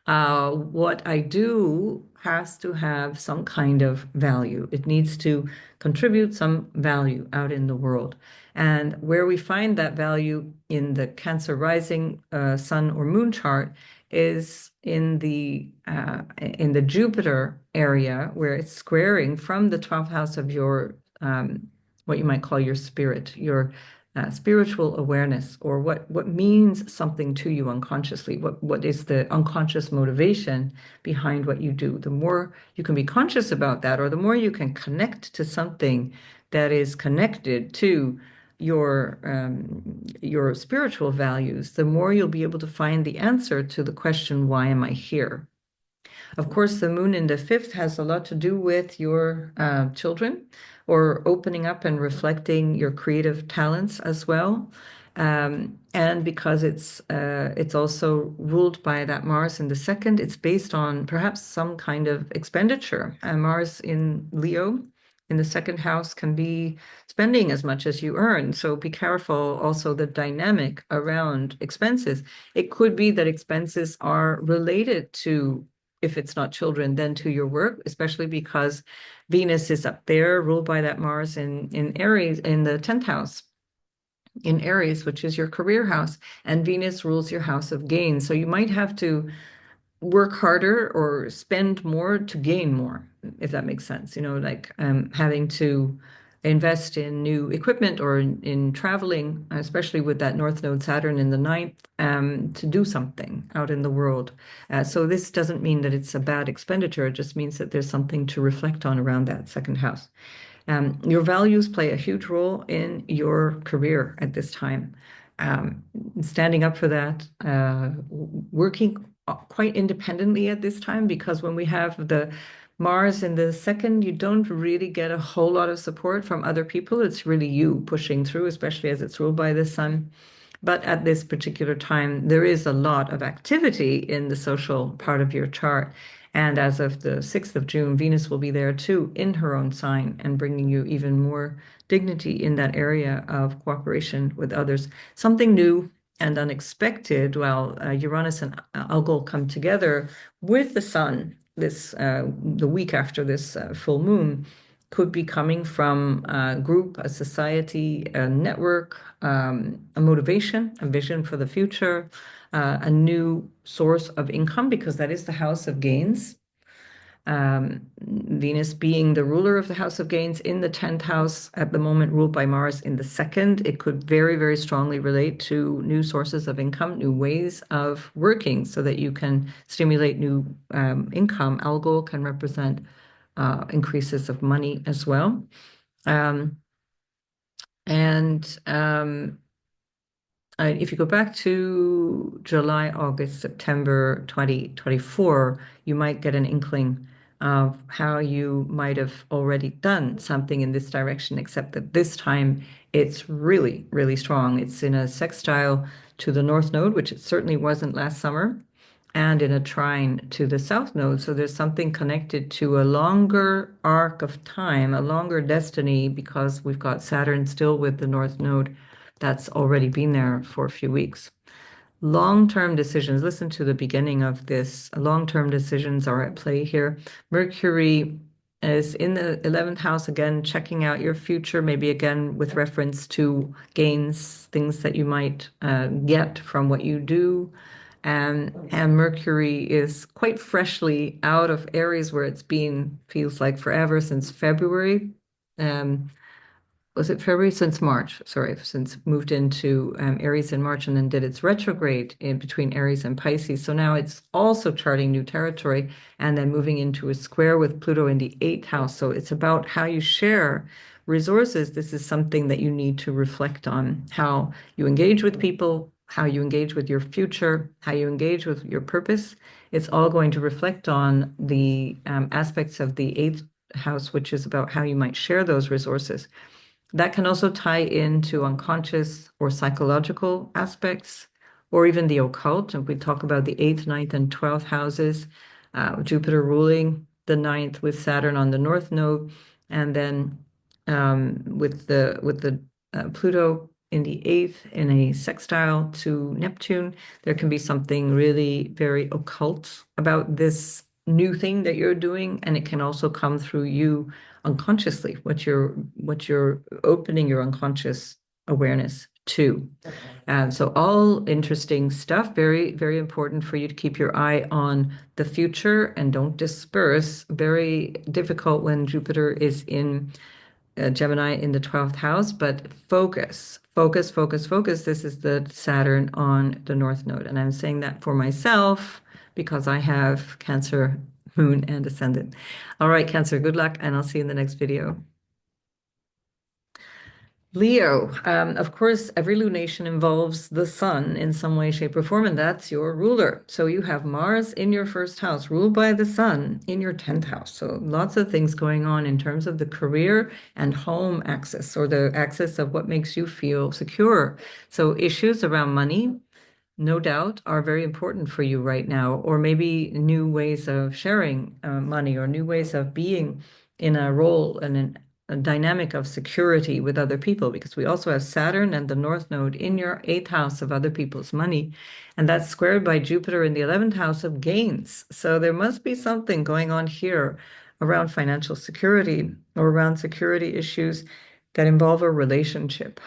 What I do has to have some kind of value. It needs to contribute some value out in the world. And where we find that value in the Cancer rising sun or moon chart is in the Jupiter area where it's squaring from the 12th house of your what you might call your spirit, your spiritual awareness, or what means something to you unconsciously. What is the unconscious motivation behind what you do? The more you can be conscious about that, or the more you can connect to something that is connected to your spiritual values, the more you'll be able to find the answer to the question, why am I here? Of course, the moon in the fifth has a lot to do with your children or opening up and reflecting your creative talents as well. And because it's also ruled by that Mars in the second, it's based on perhaps some kind of expenditure. Mars in Leo in the second house can be spending as much as you earn. So be careful also the dynamic around expenses. It could be that expenses are related to, if it's not children, then to your work, especially because Venus is up there, ruled by that Mars in Aries, in the 10th house in Aries, which is your career house, and Venus rules your house of gain. So you might have to work harder or spend more to gain more, if that makes sense. Like having to invest in new equipment or in traveling, especially with that North Node Saturn in the ninth, to do something out in the world. So this doesn't mean that it's a bad expenditure. It just means that there's something to reflect on around that second house. Your values play a huge role in your career at this time. Standing up for that, working quite independently at this time, because when we have the Mars in the second, you don't really get a whole lot of support from other people. It's really you pushing through, especially as it's ruled by the sun. But at this particular time, there is a lot of activity in the social part of your chart. And as of the 6th of June, Venus will be there too in her own sign and bringing you even more dignity in that area of cooperation with others. Something new and unexpected. Well, Uranus and Algol come together with the sun the week after this full moon, could be coming from a group, a society, a network, a motivation, a vision for the future, a new source of income, because that is the house of gains. Venus being the ruler of the house of gains in the 10th house at the moment, ruled by Mars in the second. It could very, very strongly relate to new sources of income, new ways of working so that you can stimulate new income. Algol can represent increases of money as well. Um, and if you go back to July, August, September 2024, you might get an inkling of how you might have already done something in this direction, except that this time it's really, really strong. It's in a sextile to the North Node, which it certainly wasn't last summer, and in a trine to the South Node. So there's something connected to a longer arc of time, a longer destiny, because we've got Saturn still with the North Node that's already been there for a few weeks. Long-term decisions, listen to the beginning of this. Long-term decisions are at play here. Mercury is in the 11th house again, checking out your future, maybe again with reference to gains, things that you might get from what you do. And Mercury is quite freshly out of Aries, where it's been, feels like forever, since February. Was it February? Since March, sorry, since moved into Aries in March and then did its retrograde in between Aries and Pisces. So now it's also charting new territory and then moving into a square with Pluto in the 8th house. So it's about how you share resources. This is something that you need to reflect on, how you engage with people, how you engage with your future, how you engage with your purpose. It's all going to reflect on the aspects of the 8th house, which is about how you might share those resources. That can also tie into unconscious or psychological aspects or even the occult. And we talk about the eighth, ninth, and 12th houses, Jupiter ruling the ninth with Saturn on the North Node, and then with the Pluto in the eighth in a sextile to Neptune, there can be something really very occult about this new thing that you're doing, and it can also come through you unconsciously, what you're opening your unconscious awareness to. And so all interesting stuff, very, very important for you to keep your eye on the future and don't disperse. Very difficult when Jupiter is in Gemini in the 12th house, but focus, focus, focus, focus. This is the Saturn on the North Node. And I'm saying that for myself because I have Cancer, Moon, and Ascendant. All right, Cancer, good luck, and I'll see you in the next video. Leo, of course, every lunation involves the sun in some way, shape, or form, and that's your ruler. So you have Mars in your first house, ruled by the sun in your 10th house. So lots of things going on in terms of the career and home axis, or the axis of what makes you feel secure. So issues around money, no doubt, are very important for you right now, or maybe new ways of sharing money, or new ways of being in a role and in a dynamic of security with other people, because we also have Saturn and the North Node in your eighth house of other people's money, and that's squared by Jupiter in the 11th house of gains. So there must be something going on here around financial security or around security issues that involve a relationship.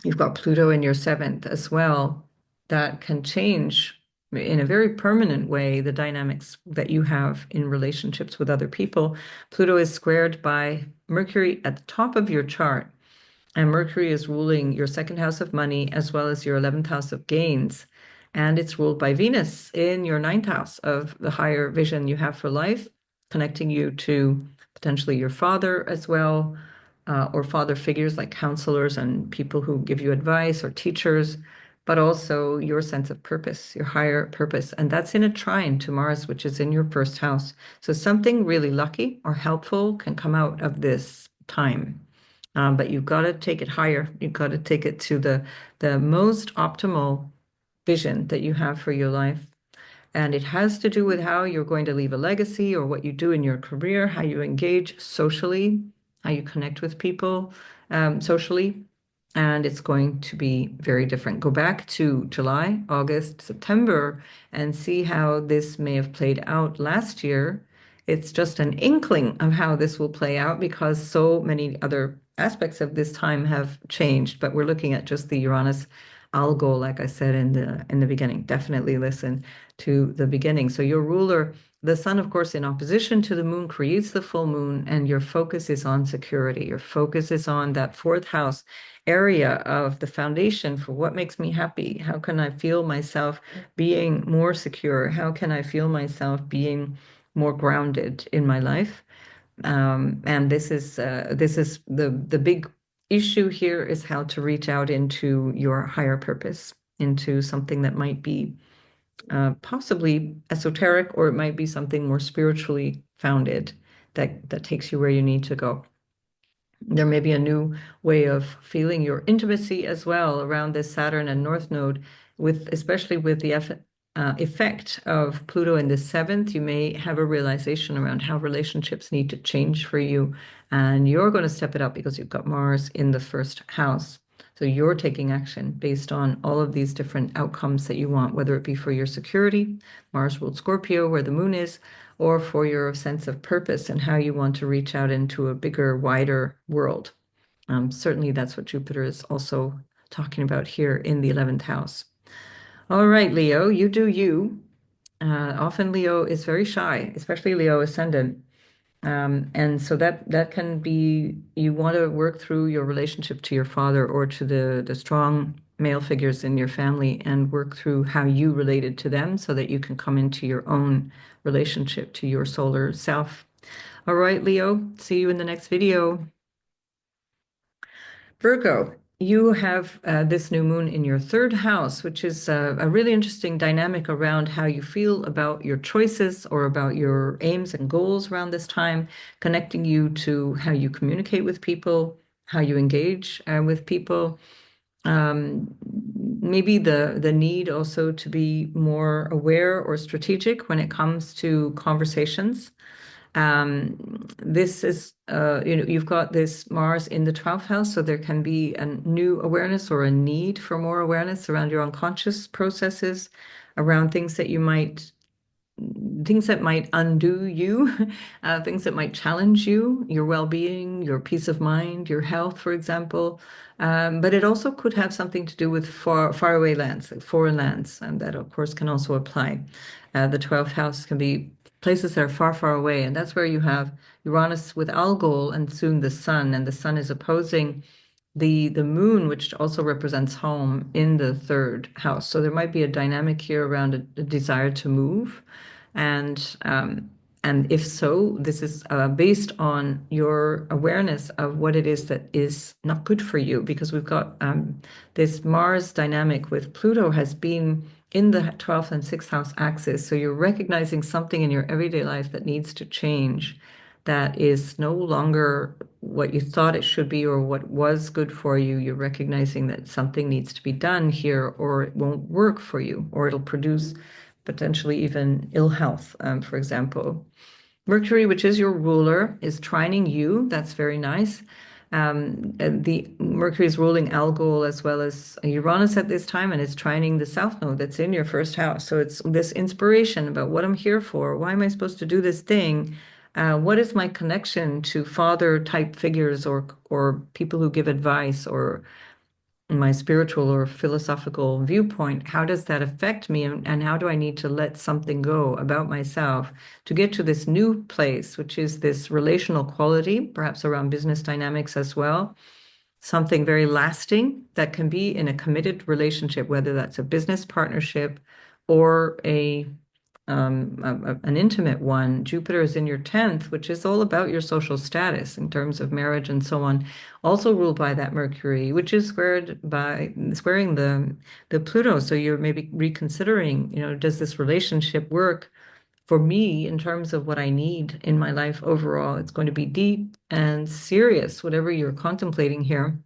You've got Pluto in your seventh as well. That can change in a very permanent way the dynamics that you have in relationships with other people. Pluto is squared by Mercury at the top of your chart, and Mercury is ruling your second house of money as well as your 11th house of gains. And it's ruled by Venus in your ninth house of the higher vision you have for life, connecting you to potentially your father as well, or father figures like counselors and people who give you advice, or teachers, but also your sense of purpose, your higher purpose. And that's in a trine to Mars, which is in your first house. So something really lucky or helpful can come out of this time. But you've got to take it higher. You've got to take it to the most optimal vision that you have for your life. And it has to do with how you're going to leave a legacy, or what you do in your career, how you engage socially, how you connect with people socially. And it's going to be very different. Go back to July, August, September, and see how this may have played out last year. It's just an inkling of how this will play out because so many other aspects of this time have changed. But we're looking at just the Uranus algol, like I said in the beginning. Definitely listen to the beginning. So your ruler, the sun, of course, in opposition to the moon, creates the full moon, and your focus is on security. Your focus is on that fourth house area of the foundation for what makes me happy. How can I feel myself being more secure? How can I feel myself being more grounded in my life? And this is the big issue here, is how to reach out into your higher purpose, into something that might be possibly esoteric, or it might be something more spiritually founded that takes you where you need to go. There may be a new way of feeling your intimacy as well around this Saturn and North Node, with especially with the effect of Pluto in the seventh. You may have a realization around how relationships need to change for you, and you're going to step it up because you've got Mars in the first house. So you're taking action based on all of these different outcomes that you want, whether it be for your security, Mars ruled Scorpio, where the moon is, or for your sense of purpose and how you want to reach out into a bigger, wider world. Certainly, that's what Jupiter is also talking about here in the 11th house. All right, Leo, you do you. Often Leo is very shy, especially Leo ascendant. And so that can be, you want to work through your relationship to your father, or to the strong male figures in your family, and work through how you related to them so that you can come into your own relationship to your solar self. All right, Leo, see you in the next video. Virgo, you have this new moon in your third house, which is a really interesting dynamic around how you feel about your choices or about your aims and goals around this time, connecting you to how you communicate with people, how you engage with people. maybe the need also to be more aware or strategic when it comes to conversations. This is, you've got this Mars in the 12th house, so there can be a new awareness or a need for more awareness around your unconscious processes, around things that might undo you, things that might challenge you, your well-being, your peace of mind, your health, for example. But it also could have something to do with faraway lands, like foreign lands, and that, of course, can also apply. The 12th house can be places that are far, far away, and that's where you have Uranus with Algol and soon the Sun, and the Sun is opposing the moon, which also represents home in the third house. So there might be a dynamic here around a desire to move. And and if so, this is based on your awareness of what it is that is not good for you, because we've got this Mars dynamic with Pluto has been in the 12th and 6th house axis. So you're recognizing something in your everyday life that needs to change, that is no longer what you thought it should be or what was good for you. You're recognizing that something needs to be done here, or it won't work for you, or it'll produce potentially even ill health, for example. Mercury, which is your ruler, is trining you. That's very nice. And the Mercury is ruling Algol as well as Uranus at this time, and it's trining the South Node that's in your first house. So it's this inspiration about what I'm here for. Why am I supposed to do this thing? What is my connection to father type figures or people who give advice, or my spiritual or philosophical viewpoint? How does that affect me? And how do I need to let something go about myself to get to this new place, which is this relational quality, perhaps around business dynamics as well? Something very lasting that can be in a committed relationship, whether that's a business partnership or an intimate one. Jupiter is in your 10th, which is all about your social status in terms of marriage and so on, also ruled by that Mercury, which is squaring the Pluto. So you're maybe reconsidering, does this relationship work for me in terms of what I need in my life overall? It's going to be deep and serious, whatever you're contemplating here.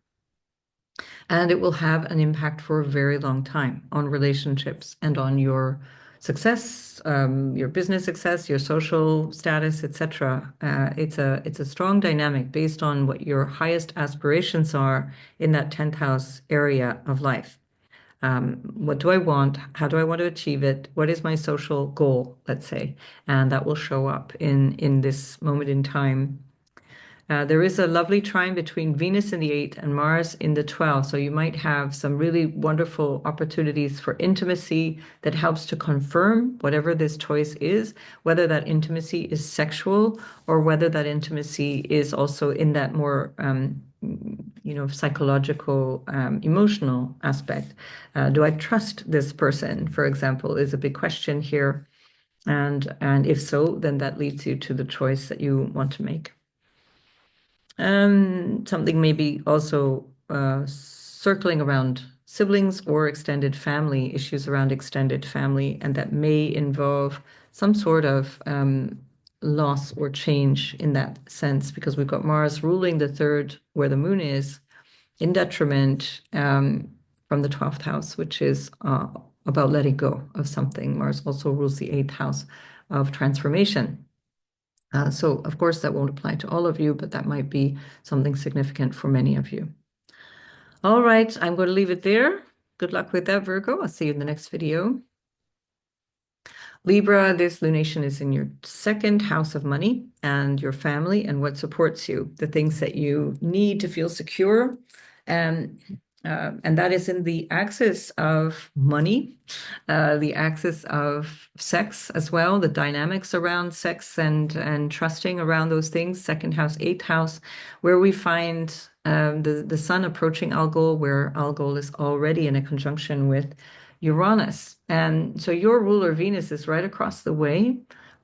And it will have an impact for a very long time on relationships and on your success, your business success, your social status, etc. It's a strong dynamic based on what your highest aspirations are in that 10th house area of life. What do I want? How do I want to achieve it? What is my social goal, let's say? And that will show up in this moment in time. There is a lovely trine between Venus in the 8th and Mars in the 12th. So you might have some really wonderful opportunities for intimacy that helps to confirm whatever this choice is, whether that intimacy is sexual or whether that intimacy is also in that more psychological, emotional aspect. Do I trust this person, for example, is a big question here. And if so, then that leads you to the choice that you want to make. Something maybe also circling around siblings or extended family, issues around extended family, and that may involve some sort of loss or change in that sense, because we've got Mars ruling the third, where the moon is, in detriment from the 12th house, which is about letting go of something. Mars also rules the 8th house of transformation. So, of course, that won't apply to all of you, but that might be something significant for many of you. All right, I'm going to leave it there. Good luck with that, Virgo. I'll see you in the next video. Libra, this lunation is in your second house of money and your family and what supports you, the things that you need to feel secure. And that is in the axis of money, the axis of sex as well, the dynamics around sex and trusting around those things. Second house, 8th house, where we find the sun approaching Algol, where Algol is already in a conjunction with Uranus. And so your ruler Venus is right across the way,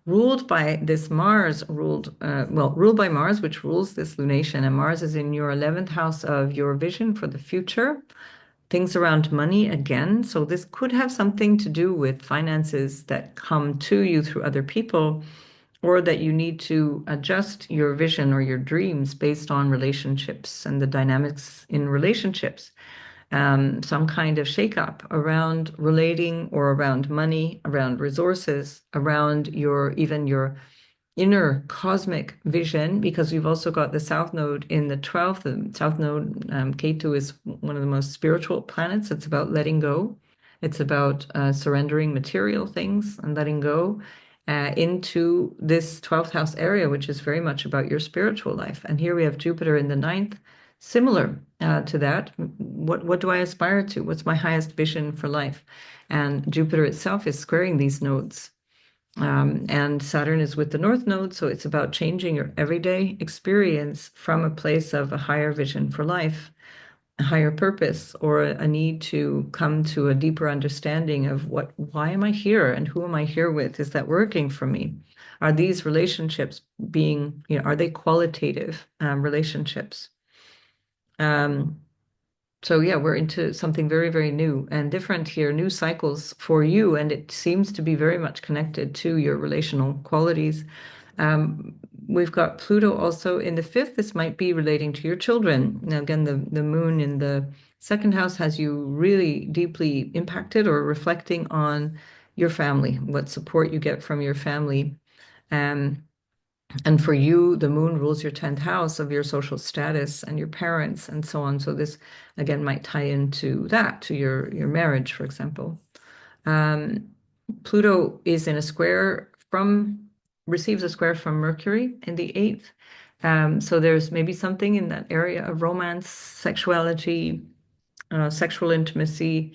ruled by this Mars, ruled by Mars, which rules this lunation. And Mars is in your 11th house of your vision for the future, things around money again. So this could have something to do with finances that come to you through other people, or that you need to adjust your vision or your dreams based on relationships and the dynamics in relationships. some kind of shakeup around relating or around money, around resources, around even your inner cosmic vision, because we've also got the South Node in the 12th. The South Node, Ketu, is one of the most spiritual planets. It's about letting go. It's about surrendering material things and letting go into this 12th house area, which is very much about your spiritual life. And here we have Jupiter in the ninth, similar to that. What do I aspire to? What's my highest vision for life? And Jupiter itself is squaring these nodes. And Saturn is with the North Node, so it's about changing your everyday experience from a place of a higher vision for life, a higher purpose, or a need to come to a deeper understanding of why am I here and who am I here with? Is that working for me? Are these relationships are they qualitative relationships? Um, so yeah, we're into something very, very new and different here, new cycles for you, and it seems to be very much connected to your relational qualities. Um, we've got Pluto also in the fifth. This might be relating to your children. Now, again, the moon in the second house has you really deeply impacted or reflecting on your family, what support you get from your family. Um, and for you, the moon rules your 10th house of your social status and your parents and so on. So this again might tie into that, to your marriage, for example. Um, Pluto is in a square receives a square from Mercury in the eighth. So there's maybe something in that area of romance, sexuality, sexual intimacy,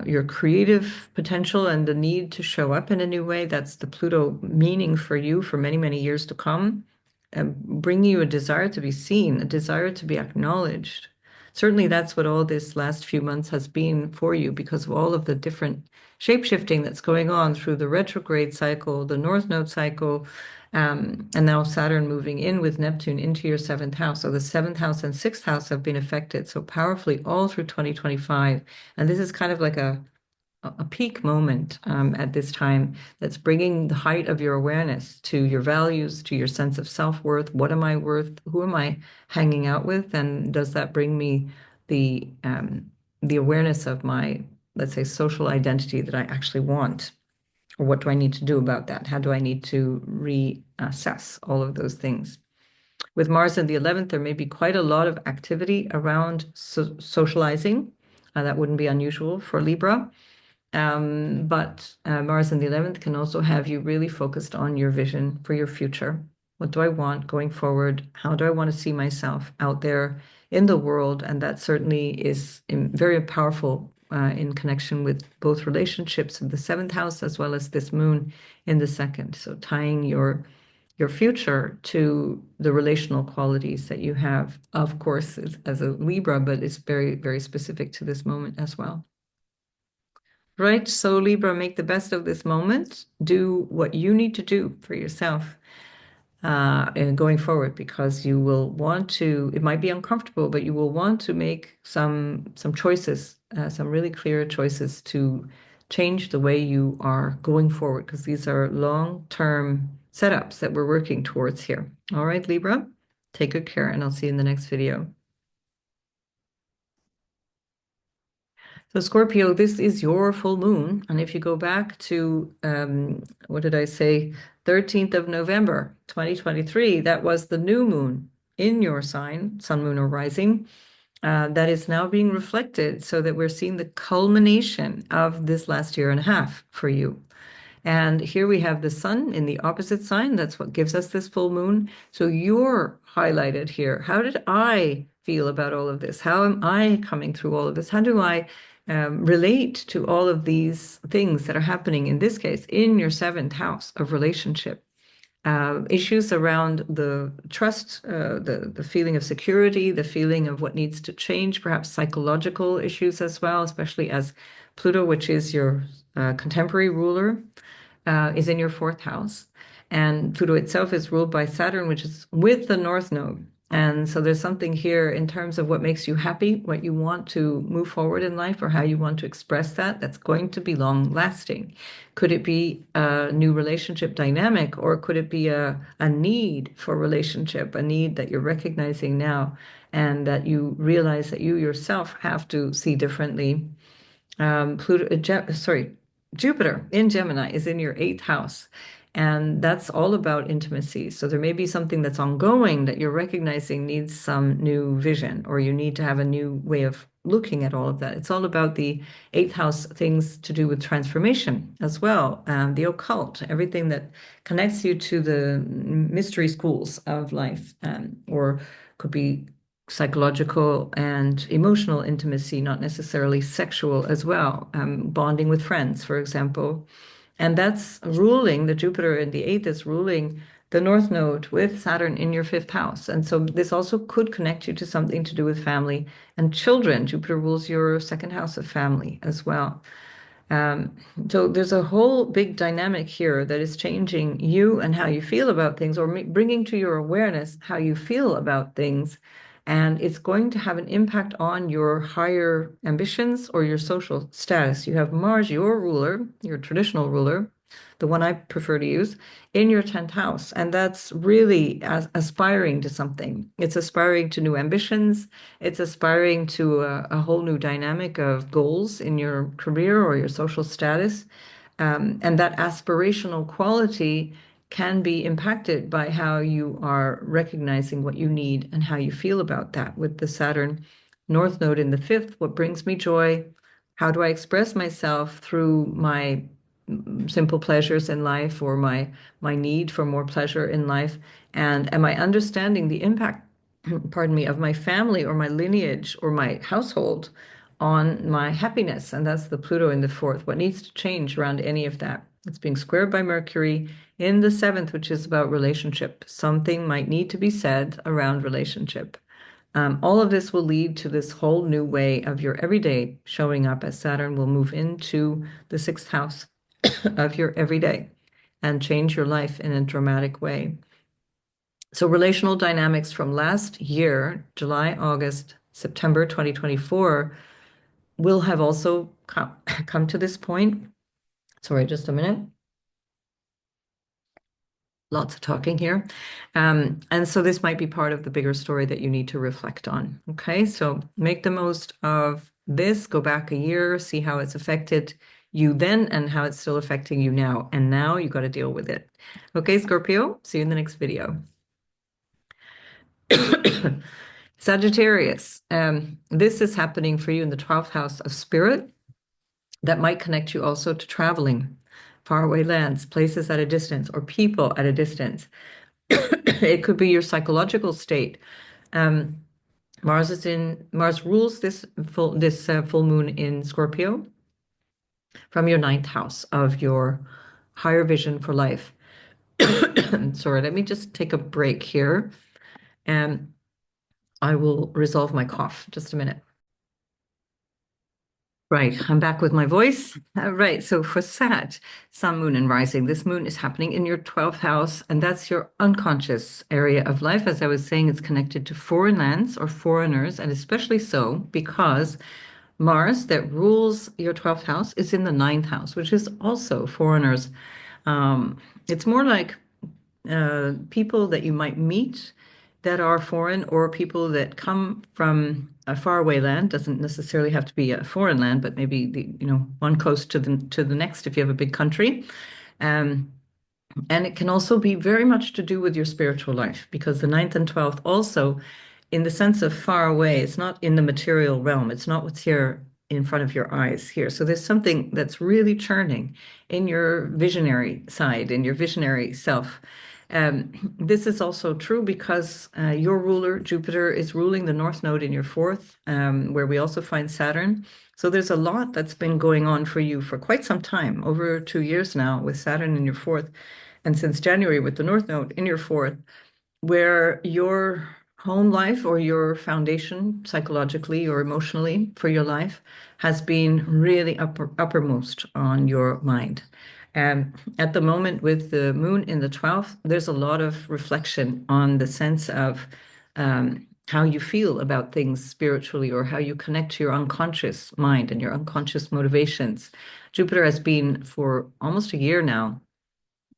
your creative potential and the need to show up in a new way. That's the Pluto meaning for you for many, many years to come. Bring you a desire to be seen, a desire to be acknowledged. Certainly, that's what all this last few months has been for you because of all of the different shape-shifting that's going on through the retrograde cycle, the North Node cycle, and now Saturn moving in with Neptune into your seventh house. So the seventh house and sixth house have been affected so powerfully all through 2025. And this is kind of like a peak moment at this time that's bringing the height of your awareness to your values, to your sense of self-worth. What am I worth? Who am I hanging out with? And does that bring me the awareness of my, let's say, social identity that I actually want? Or what do I need to do about that? How do I need to reassess all of those things? With Mars in the 11th, there may be quite a lot of activity around socializing. That wouldn't be unusual for Libra. But Mars in the 11th can also have you really focused on your vision for your future. What do I want going forward? How do I want to see myself out there in the world? And that certainly is very powerful in connection with both relationships in the seventh house as well as this moon in the second. So tying your future to the relational qualities that you have, of course, as a Libra, but it's very, very specific to this moment as well. Right, so Libra, make the best of this moment. Do what you need to do for yourself and going forward, because you will want to, it might be uncomfortable, but you will want to make some choices, some really clear choices to change the way you are going forward, because these are long-term setups that we're working towards here. All right, Libra, take good care, and I'll see you in the next video. So Scorpio, this is your full moon. And if you go back to, what did I say, 13th of November, 2023, that was the new moon in your sign, sun, moon, or rising, that is now being reflected so that we're seeing the culmination of this last year and a half for you. And here we have the sun in the opposite sign. That's what gives us this full moon. So you're highlighted here. How did I feel about all of this? How am I coming through all of this? How do I relate to all of these things that are happening, in this case, in your seventh house of relationship? Issues around the trust, the feeling of security, the feeling of what needs to change, perhaps psychological issues as well, especially as Pluto, which is your contemporary ruler, is in your fourth house. And Pluto itself is ruled by Saturn, which is with the North Node. And so there's something here in terms of what makes you happy, what you want to move forward in life, or how you want to express that, that's going to be long lasting. Could it be a new relationship dynamic, or could it be a need for relationship, a need that you're recognizing now and that you realize that you yourself have to see differently? Jupiter in Gemini is in your eighth house, and that's all about intimacy. So there may be something that's ongoing that you're recognizing needs some new vision, or you need to have a new way of looking at all of that. It's all about the eighth house, things to do with transformation as well, the occult, everything that connects you to the mystery schools of life, or could be psychological and emotional intimacy, not necessarily sexual as well. Bonding with friends, for example. And that's ruling, the Jupiter in the eighth is ruling the North Node with Saturn in your fifth house. And so this also could connect you to something to do with family and children. Jupiter rules your second house of family as well. Um, so there's a whole big dynamic here that is changing you and how you feel about things, or bringing to your awareness how you feel about things. And it's going to have an impact on your higher ambitions or your social status. You have Mars, your ruler, your traditional ruler, the one I prefer to use, in your 10th house. And that's really aspiring to something. It's aspiring to new ambitions. It's aspiring to a whole new dynamic of goals in your career or your social status. And that aspirational quality can be impacted by how you are recognizing what you need and how you feel about that. With the Saturn North Node in the fifth, what brings me joy? How do I express myself through my simple pleasures in life, or my need for more pleasure in life? And am I understanding the impact, pardon me, of my family or my lineage or my household on my happiness? And that's the Pluto in the fourth. What needs to change around any of that? It's being squared by Mercury in the seventh, which is about relationship. Something might need to be said around relationship. All of this will lead to this whole new way of your everyday showing up, as Saturn will move into the sixth house of your everyday and change your life in a dramatic way. So relational dynamics from last year, July, August, September 2024, will have also come to this point. Sorry, just a minute. Lots of talking here. And so this might be part of the bigger story that you need to reflect on. Okay, so make the most of this, go back a year, see how it's affected you then and how it's still affecting you now. And now you got to deal with it. Okay, Scorpio, see you in the next video. Sagittarius, this is happening for you in the 12th house of spirit. That might connect you also to traveling, faraway lands, places at a distance, or people at a distance. It could be your psychological state. Mars rules this full moon in Scorpio from your ninth house of your higher vision for life. Sorry, let me just take a break here, and I will resolve my cough. Just a minute. Right, I'm back with my voice. Right, so for Sag, Sun, Moon, and Rising, this moon is happening in your 12th house, and that's your unconscious area of life. As I was saying, it's connected to foreign lands or foreigners, and especially so because Mars, that rules your 12th house, is in the ninth house, which is also foreigners. It's more like people that you might meet that are foreign, or people that come from a faraway land. Doesn't necessarily have to be a foreign land, but maybe one coast to the next if you have a big country. Um, and it can also be very much to do with your spiritual life, because the ninth and 12th also, in the sense of far away, it's not in the material realm. It's not what's here in front of your eyes here. So there's something that's really churning in your visionary side, in your visionary self. This is also true because your ruler, Jupiter, is ruling the North Node in your fourth, where we also find Saturn. So there's a lot that's been going on for you for quite some time, over 2 years now, with Saturn in your fourth, and since January with the North Node in your fourth, where your home life or your foundation psychologically or emotionally for your life has been really uppermost on your mind. And at the moment, with the moon in the 12th, there's a lot of reflection on the sense of how you feel about things spiritually, or how you connect to your unconscious mind and your unconscious motivations. Jupiter has been for almost a year now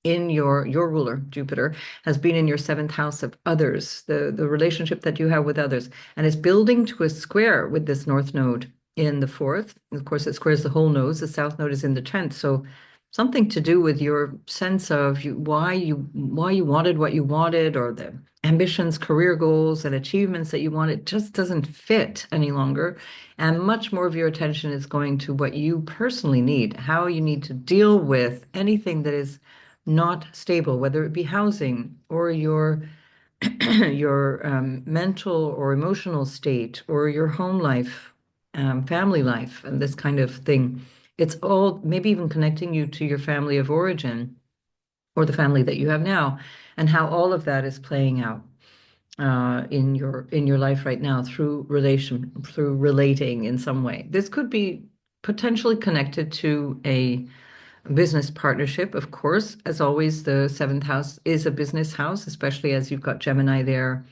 in your ruler, Jupiter, has been in your seventh house of others, the relationship that you have with others, and is building to a square with this North Node in the fourth. Of course, it squares the whole node. The South Node is in the 10th. So something to do with your sense of why you wanted what you wanted, or the ambitions, career goals, and achievements that you wanted just doesn't fit any longer. And much more of your attention is going to what you personally need, how you need to deal with anything that is not stable, whether it be housing or your your mental or emotional state, or your home life, family life, and this kind of thing. It's all maybe even connecting you to your family of origin, or the family that you have now, and how all of that is playing out in your life right now through relating in some way. This could be potentially connected to a business partnership, of course. As always, the seventh house is a business house, especially as you've got Gemini there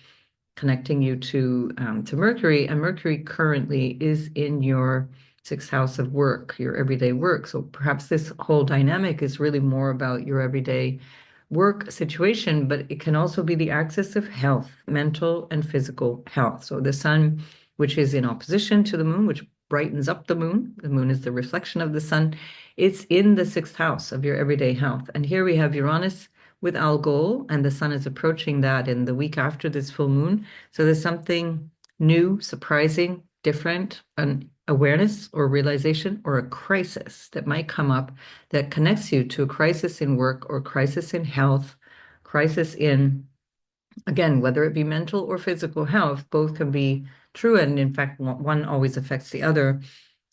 connecting you to Mercury, and Mercury currently is in your sixth house of work, your everyday work. So perhaps this whole dynamic is really more about your everyday work situation, but it can also be the axis of health, mental and physical health. So the sun, which is in opposition to the moon, which brightens up the moon is the reflection of the sun, it's in the sixth house of your everyday health. And here we have Uranus with Algol, and the sun is approaching that in the week after this full moon. So there's something new, surprising, different, an awareness or realization or a crisis that might come up that connects you to a crisis in work, or crisis in health, crisis in, again, whether it be mental or physical health. Both can be true, and in fact, one always affects the other.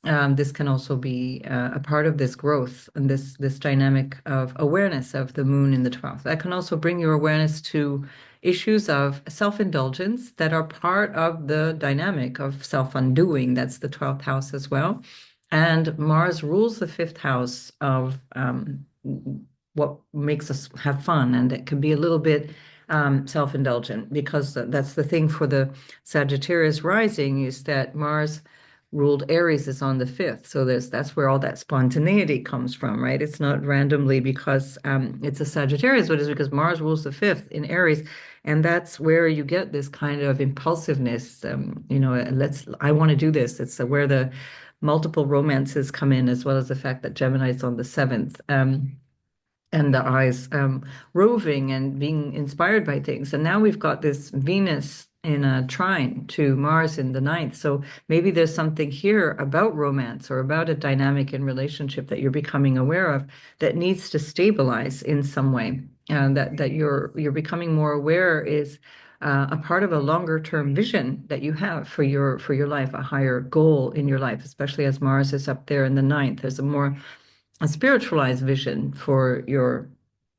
This can also be a part of this growth and this dynamic of awareness of the moon in the 12th. That can also bring your awareness to issues of self-indulgence that are part of the dynamic of self-undoing. That's the 12th house as well. And Mars rules the fifth house of what makes us have fun, and it can be a little bit self-indulgent, because that's the thing for the Sagittarius rising, is that Mars ruled Aries is on the fifth. So that's where all that spontaneity comes from, right? It's not randomly because it's a Sagittarius, but it's because Mars rules the fifth in Aries. And that's where you get this kind of impulsiveness. I want to do this. It's where the multiple romances come in, as well as the fact that Gemini is on the seventh. And the eyes roving and being inspired by things. And now we've got this Venus in a trine to Mars in the ninth. So maybe there's something here about romance, or about a dynamic in relationship that you're becoming aware of, that needs to stabilize in some way. And that you're becoming more aware is a part of a longer term vision that you have for your life, a higher goal in your life, especially as Mars is up there in the ninth. There's a spiritualized vision for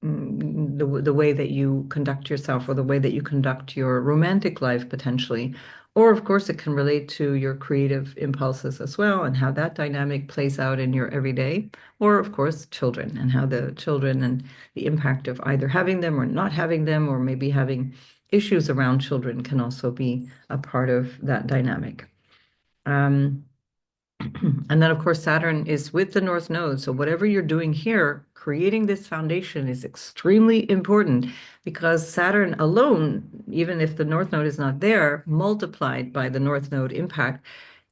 the way that you conduct yourself, or the way that you conduct your romantic life potentially. Or of course it can relate to your creative impulses as well, and how that dynamic plays out in your everyday. Or of course children, and how the children and the impact of either having them or not having them, or maybe having issues around children, can also be a part of that dynamic. Um, And then, of course, Saturn is with the North Node. So whatever you're doing here, creating this foundation is extremely important, because Saturn alone, even if the North Node is not there, multiplied by the North Node impact,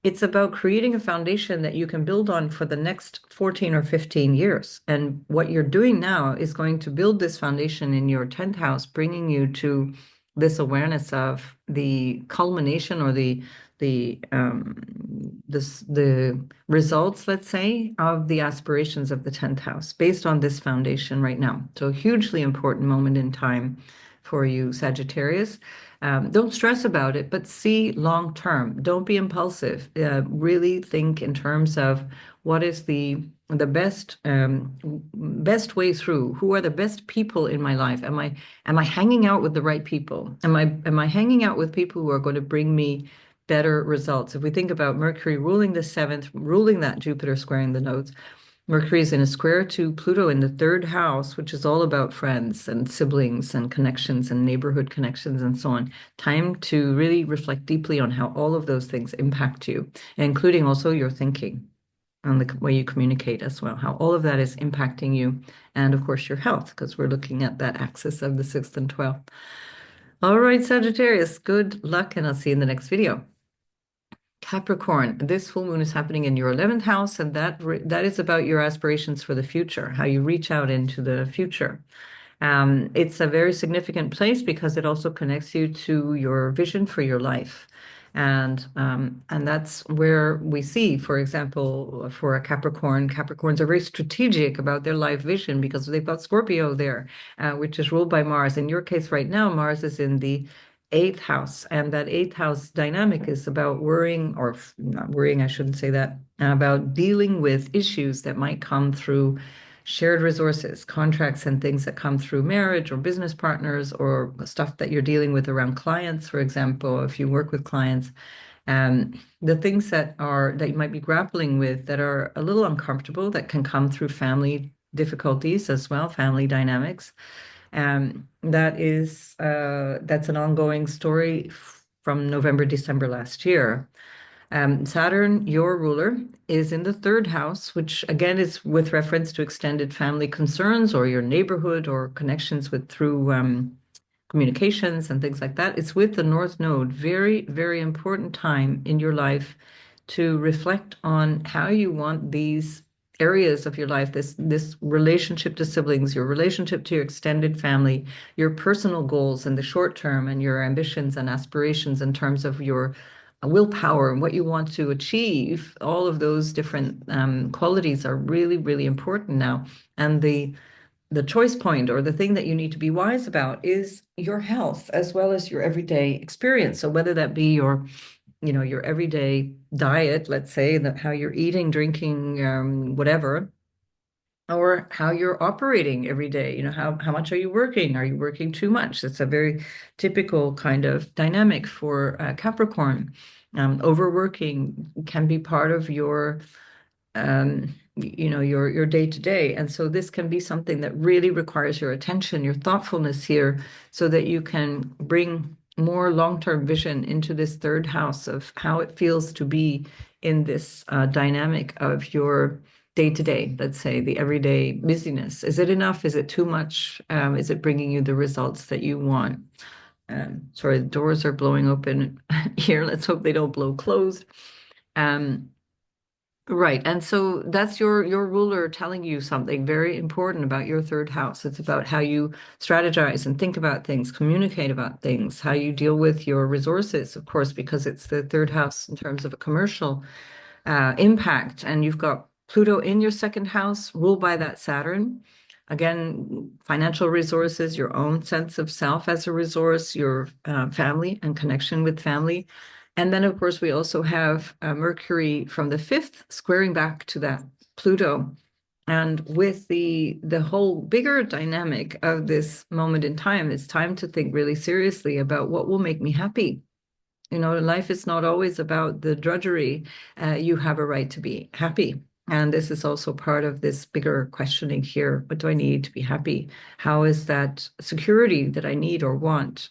it's about creating a foundation that you can build on for the next 14 or 15 years. And what you're doing now is going to build this foundation in your 10th house, bringing you to this awareness of the culmination, or the results, let's say, of the aspirations of the 10th house based on this foundation right now. So a hugely important moment in time for you, Sagittarius. Don't stress about it, but see long term. Don't be impulsive. Really think in terms of what is the best way through. Who are the best people in my life? Am I hanging out with the right people? Am I hanging out with people who are going to bring me better results? If we think about Mercury ruling the seventh, ruling that Jupiter squaring the nodes, Mercury is in a square to Pluto in the third house, which is all about friends and siblings and connections and neighborhood connections and so on. Time to really reflect deeply on how all of those things impact you, including also your thinking and the way you communicate as well, how all of that is impacting you. And of course, your health, because we're looking at that axis of the 6th and 12th. All right, Sagittarius, good luck, and I'll see you in the next video. Capricorn, this full moon is happening in your 11th house, and that is about your aspirations for the future, how you reach out into the future. It's a very significant place because it also connects you to your vision for your life. And that's where we see, for example, for a Capricorn, Capricorns are very strategic about their life vision because they've got Scorpio there, which is ruled by Mars. In your case right now, Mars is in the eighth house, and that eighth house dynamic is about worrying, or not worrying, I shouldn't say that, about dealing with issues that might come through shared resources, contracts, and things that come through marriage or business partners or stuff that you're dealing with around clients, for example, if you work with clients. The things that you might be grappling with that are a little uncomfortable that can come through family difficulties as well, family dynamics. That's an ongoing story from November, December last year. Saturn, your ruler, is in the third house, which again is with reference to extended family concerns or your neighborhood or connections with through communications and things like that. It's with the North Node. Very, very important time in your life to reflect on how you want these areas of your life, this relationship to siblings, your relationship to your extended family, your personal goals in the short term, and your ambitions and aspirations in terms of your willpower and what you want to achieve. All of those different qualities are really, really important now. And the choice point or the thing that you need to be wise about is your health as well as your everyday experience. So whether that be your everyday diet, let's say, that how you're eating, drinking, whatever, or how you're operating every day. How much are you working? Are you working too much? It's a very typical kind of dynamic for Capricorn. Overworking can be part of your day to day. And so this can be something that really requires your attention, your thoughtfulness here, so that you can bring more long-term vision into this third house of how it feels to be in this dynamic of your day to day, let's say, the everyday busyness. Is it enough? Is it too much? Is it bringing you the results that you want? Sorry, the doors are blowing open here. Let's hope they don't blow closed. Right. And so that's your ruler telling you something very important about your third house. It's about how you strategize and think about things, communicate about things, how you deal with your resources, of course, because it's the third house in terms of a commercial impact. And you've got Pluto in your second house, ruled by that Saturn. Again, financial resources, your own sense of self as a resource, your family and connection with family. And then, of course, we also have Mercury from the fifth squaring back to that Pluto. And with the whole bigger dynamic of this moment in time, it's time to think really seriously about what will make me happy. Life is not always about the drudgery. You have a right to be happy. And this is also part of this bigger questioning here. What do I need to be happy? How is that security that I need or want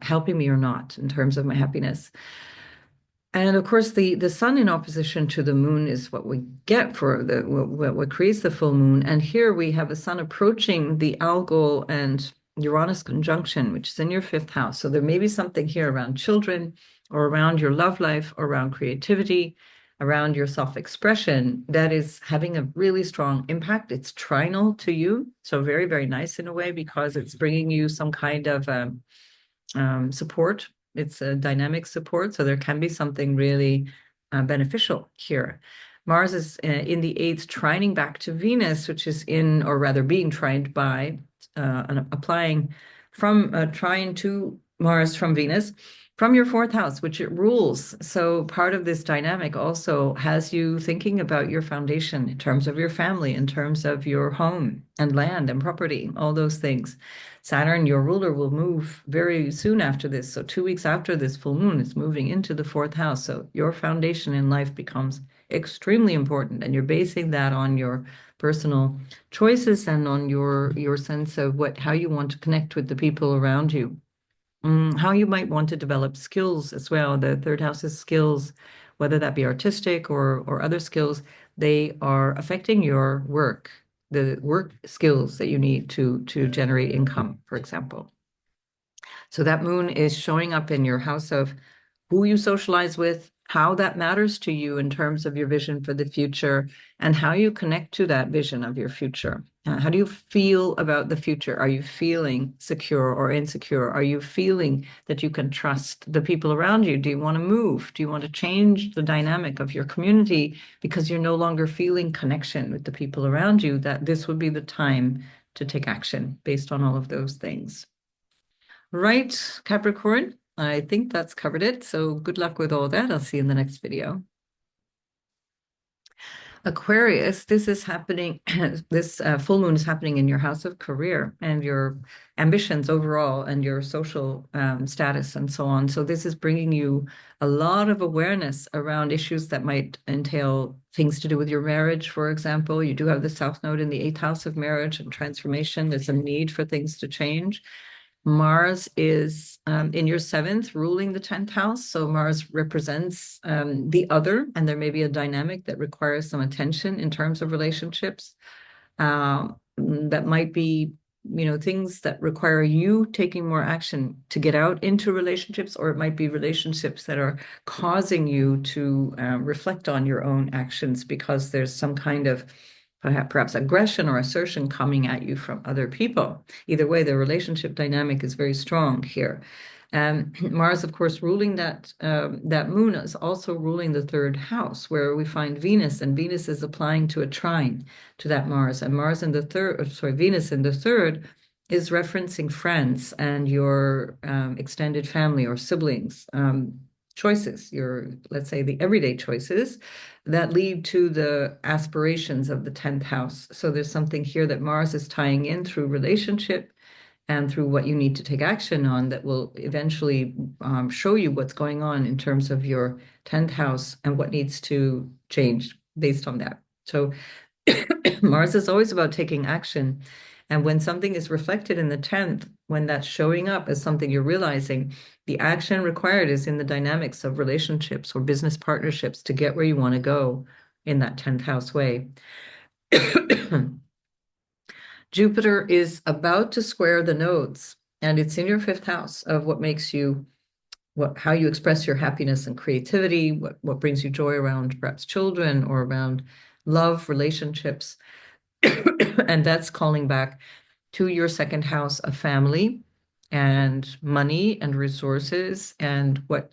helping me or not in terms of my happiness? And of course, the sun in opposition to the moon is what we get for what creates the full moon. And here we have a sun approaching the Algol and Uranus conjunction, which is in your fifth house. So there may be something here around children or around your love life, or around creativity, around your self-expression that is having a really strong impact. It's trinal to you. So very, very nice in a way because it's bringing you some kind of support. It's a dynamic support. So there can be something really beneficial here. Mars is in the eighth, trining back to Venus, which is in, or rather being trined by, applying from trine to Mars from Venus from your fourth house, which it rules. So part of this dynamic also has you thinking about your foundation in terms of your family, in terms of your home and land and property, all those things. Saturn, your ruler, will move very soon after this. So 2 weeks after this full moon, it's moving into the fourth house. So your foundation in life becomes extremely important, and you're basing that on your personal choices and on your sense of how you want to connect with the people around you. How you might want to develop skills as well. The third house is skills, whether that be artistic or other skills, they are affecting your work, the work skills that you need to generate income, for example. So that moon is showing up in your house of who you socialize with, how that matters to you in terms of your vision for the future, and how you connect to that vision of your future. How do you feel about the future? Are you feeling secure or insecure? Are you feeling that you can trust the people around you? Do you want to move? Do you want to change the dynamic of your community because you're no longer feeling connection with the people around you? That this would be the time to take action based on all of those things. Right, Capricorn, I think that's covered it. So good luck with all that. I'll see you in the next video. Aquarius, this is happening, this full moon is happening in your house of career and your ambitions overall and your social status and so on. So this is bringing you a lot of awareness around issues that might entail things to do with your marriage, for example. You do have the South Node in the 8th house of marriage and transformation. There's a need for things to change. Mars is in your 7th, ruling the 10th house. So Mars represents the other, and there may be a dynamic that requires some attention in terms of relationships. That might be, things that require you taking more action to get out into relationships, or it might be relationships that are causing you to reflect on your own actions because there's some kind of perhaps aggression or assertion coming at you from other people. Either way, the relationship dynamic is very strong here. Mars, of course, ruling that moon is also ruling the 3rd house, where we find Venus, and Venus is applying to a trine to that Mars. And Mars in the 3rd, Venus in the 3rd is referencing friends and your extended family or siblings. Choices, let's say, the everyday choices that lead to the aspirations of the 10th house. So there's something here that Mars is tying in through relationship and through what you need to take action on that will eventually show you what's going on in terms of your 10th house and what needs to change based on that. So Mars is always about taking action. And when something is reflected in the 10th, when that's showing up as something you're realizing, the action required is in the dynamics of relationships or business partnerships to get where you want to go in that 10th house way. Jupiter is about to square the nodes, and it's in your 5th house of what makes you, how you express your happiness and creativity, what brings you joy around perhaps children or around love, relationships. And that's calling back to your 2nd house of family and money and resources and what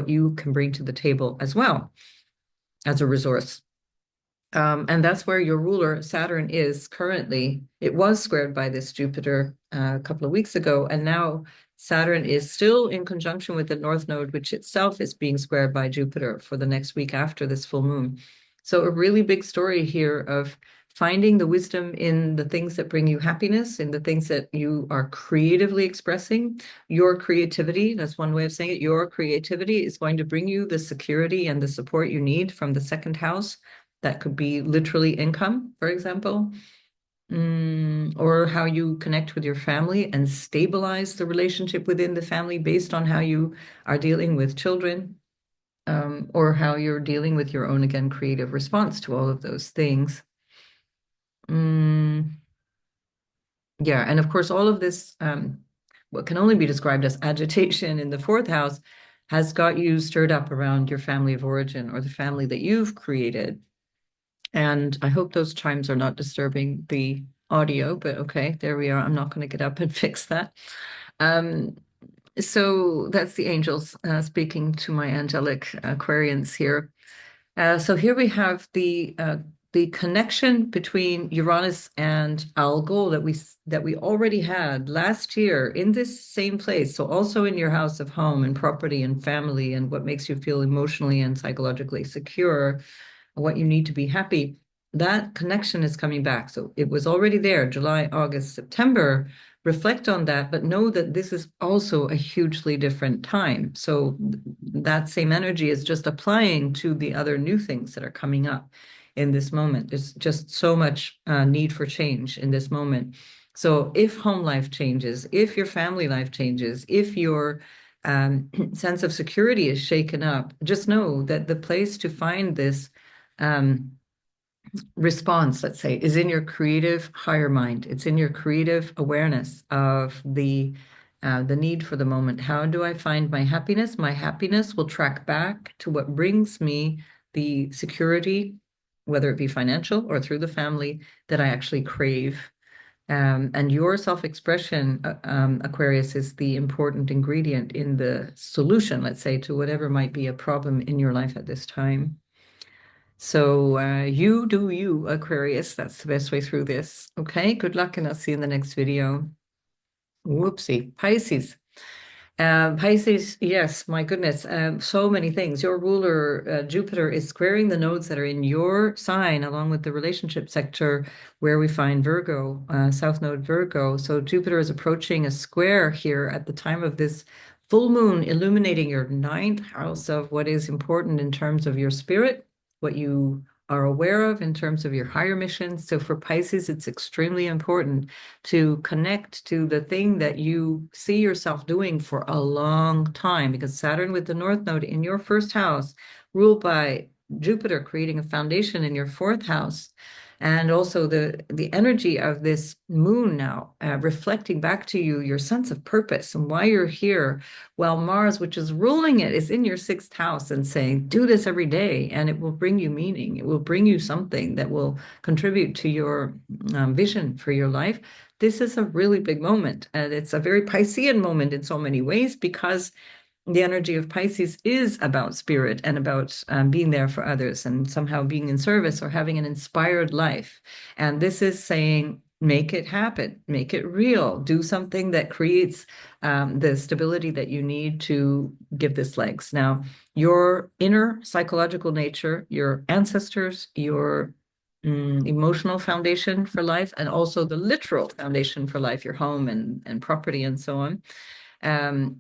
you can bring to the table as well as a resource. And that's where your ruler, Saturn, is currently. It was squared by this Jupiter a couple of weeks ago, and now Saturn is still in conjunction with the North Node, which itself is being squared by Jupiter for the next week after this full moon. So a really big story here of finding the wisdom in the things that bring you happiness, in the things that you are creatively expressing. Your creativity, that's one way of saying it, your creativity is going to bring you the security and the support you need from the 2nd house. That could be literally income, for example, or how you connect with your family and stabilize the relationship within the family based on how you are dealing with children, or how you're dealing with your own, again, creative response to all of those things. Yeah, and of course, all of this, what can only be described as agitation in the 4th house, has got you stirred up around your family of origin or the family that you've created. And I hope those chimes are not disturbing the audio, but okay, there we are. I'm not going to get up and fix that. So that's the angels speaking to my angelic Aquarians here. So here we have the the connection between Uranus and Algol that we already had last year in this same place, so also in your house of home and property and family and what makes you feel emotionally and psychologically secure, what you need to be happy, that connection is coming back. So it was already there, July, August, September. Reflect on that, but know that this is also a hugely different time. So that same energy is just applying to the other new things that are coming up in this moment. There's just so much need for change in this moment. So if home life changes, if your family life changes, if your sense of security is shaken up, just know that the place to find this um, response, let's say, is in your creative higher mind. It's in your creative awareness of the need for the moment. How do I find my happiness? My happiness will track back to what brings me the security, whether it be financial or through the family, that I actually crave. And your self-expression, Aquarius, is the important ingredient in the solution, let's say, to whatever might be a problem in your life at this time. So you do you, Aquarius. That's the best way through this. Okay, good luck, and I'll see you in the next video. Whoopsie. Pisces. Pisces, yes, my goodness, so many things. Your ruler, Jupiter, is squaring the nodes that are in your sign, along with the relationship sector where we find Virgo, South Node Virgo. So Jupiter is approaching a square here at the time of this full moon, illuminating your ninth house of what is important in terms of your spirit, what you are aware of in terms of your higher missions. So for Pisces, it's extremely important to connect to the thing that you see yourself doing for a long time, because Saturn with the North Node in your first house, ruled by Jupiter, creating a foundation in your fourth house, and also the energy of this moon now reflecting back to you your sense of purpose and why you're here, while Mars, which is ruling it, is in your sixth house and saying, do this every day, and it will bring you meaning. It will bring you something that will contribute to your vision for your life. This is a really big moment, and it's a very Piscean moment in so many ways, because the energy of Pisces is about spirit and about being there for others and somehow being in service or having an inspired life. And this is saying, make it happen, make it real, do something that creates the stability that you need to give this legs. Now, your inner psychological nature, your ancestors, your emotional foundation for life, and also the literal foundation for life, your home and property and so on,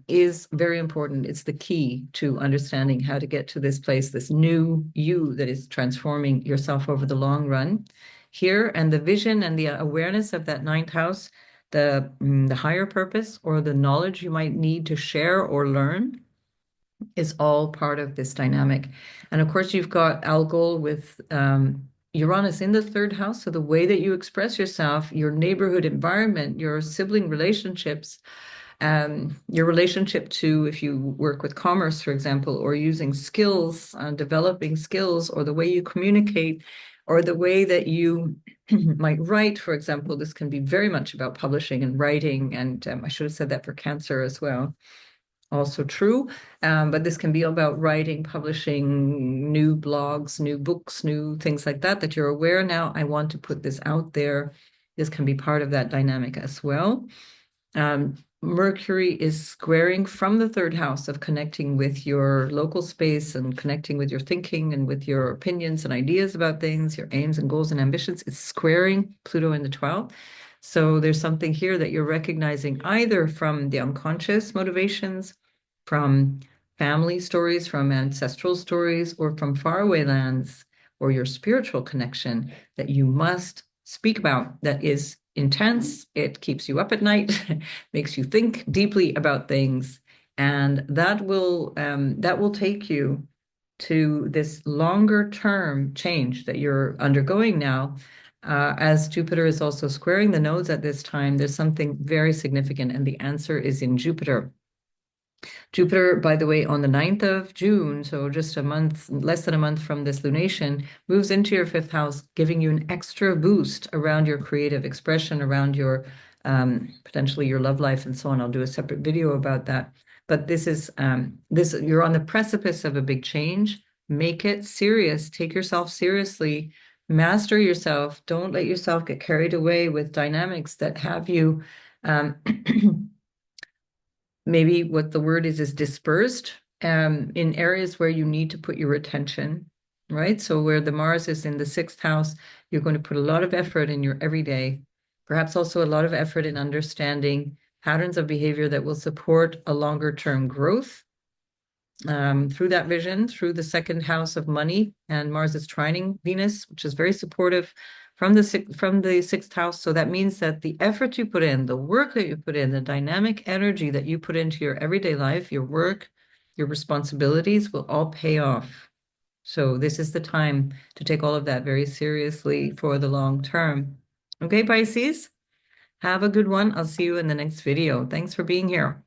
is very important. It's the key to understanding how to get to this place, this new you that is transforming yourself over the long run here. And the vision and the awareness of that ninth house, the higher purpose or the knowledge you might need to share or learn, is all part of this dynamic. And of course, you've got Algol with Uranus in the third house. So the way that you express yourself, your neighborhood environment, your sibling relationships, your relationship to, if you work with commerce, for example, or using skills, developing skills, or the way you communicate, or the way that you might write, for example. This can be very much about publishing and writing, and I should have said that for Cancer as well. Also true, but this can be about writing, publishing new blogs, new books, new things like that, that you're aware now, I want to put this out there. This can be part of that dynamic as well. Mercury is squaring from the third house of connecting with your local space and connecting with your thinking and with your opinions and ideas about things, your aims and goals and ambitions. It's squaring Pluto in the 12th. So there's something here that you're recognizing either from the unconscious motivations, from family stories, from ancestral stories, or from faraway lands, or your spiritual connection that you must speak about, that is intense. It keeps you up at night, makes you think deeply about things, and that will take you to this longer term change that you're undergoing now. As Jupiter is also squaring the nodes at this time, there's something very significant, and the answer is in Jupiter. Jupiter, by the way, on the 9th of June, so just a month, less than a month from this lunation, moves into your fifth house, giving you an extra boost around your creative expression, around your potentially your love life and so on. I'll do a separate video about that. But this is you're on the precipice of a big change. Make it serious. Take yourself seriously. Master yourself. Don't let yourself get carried away with dynamics that have you um, maybe what the word is dispersed in areas where you need to put your attention, right? So where the Mars is in the sixth house, you're going to put a lot of effort in your everyday, perhaps also a lot of effort in understanding patterns of behavior that will support a longer term growth through that vision, through the second house of money, and Mars is trining Venus, which is very supportive from the sixth house. So that means that the effort you put in, the work that you put in, the dynamic energy that you put into your everyday life, your work, your responsibilities will all pay off. So this is the time to take all of that very seriously for the long term. Okay, Pisces, have a good one. I'll see you in the next video. Thanks for being here.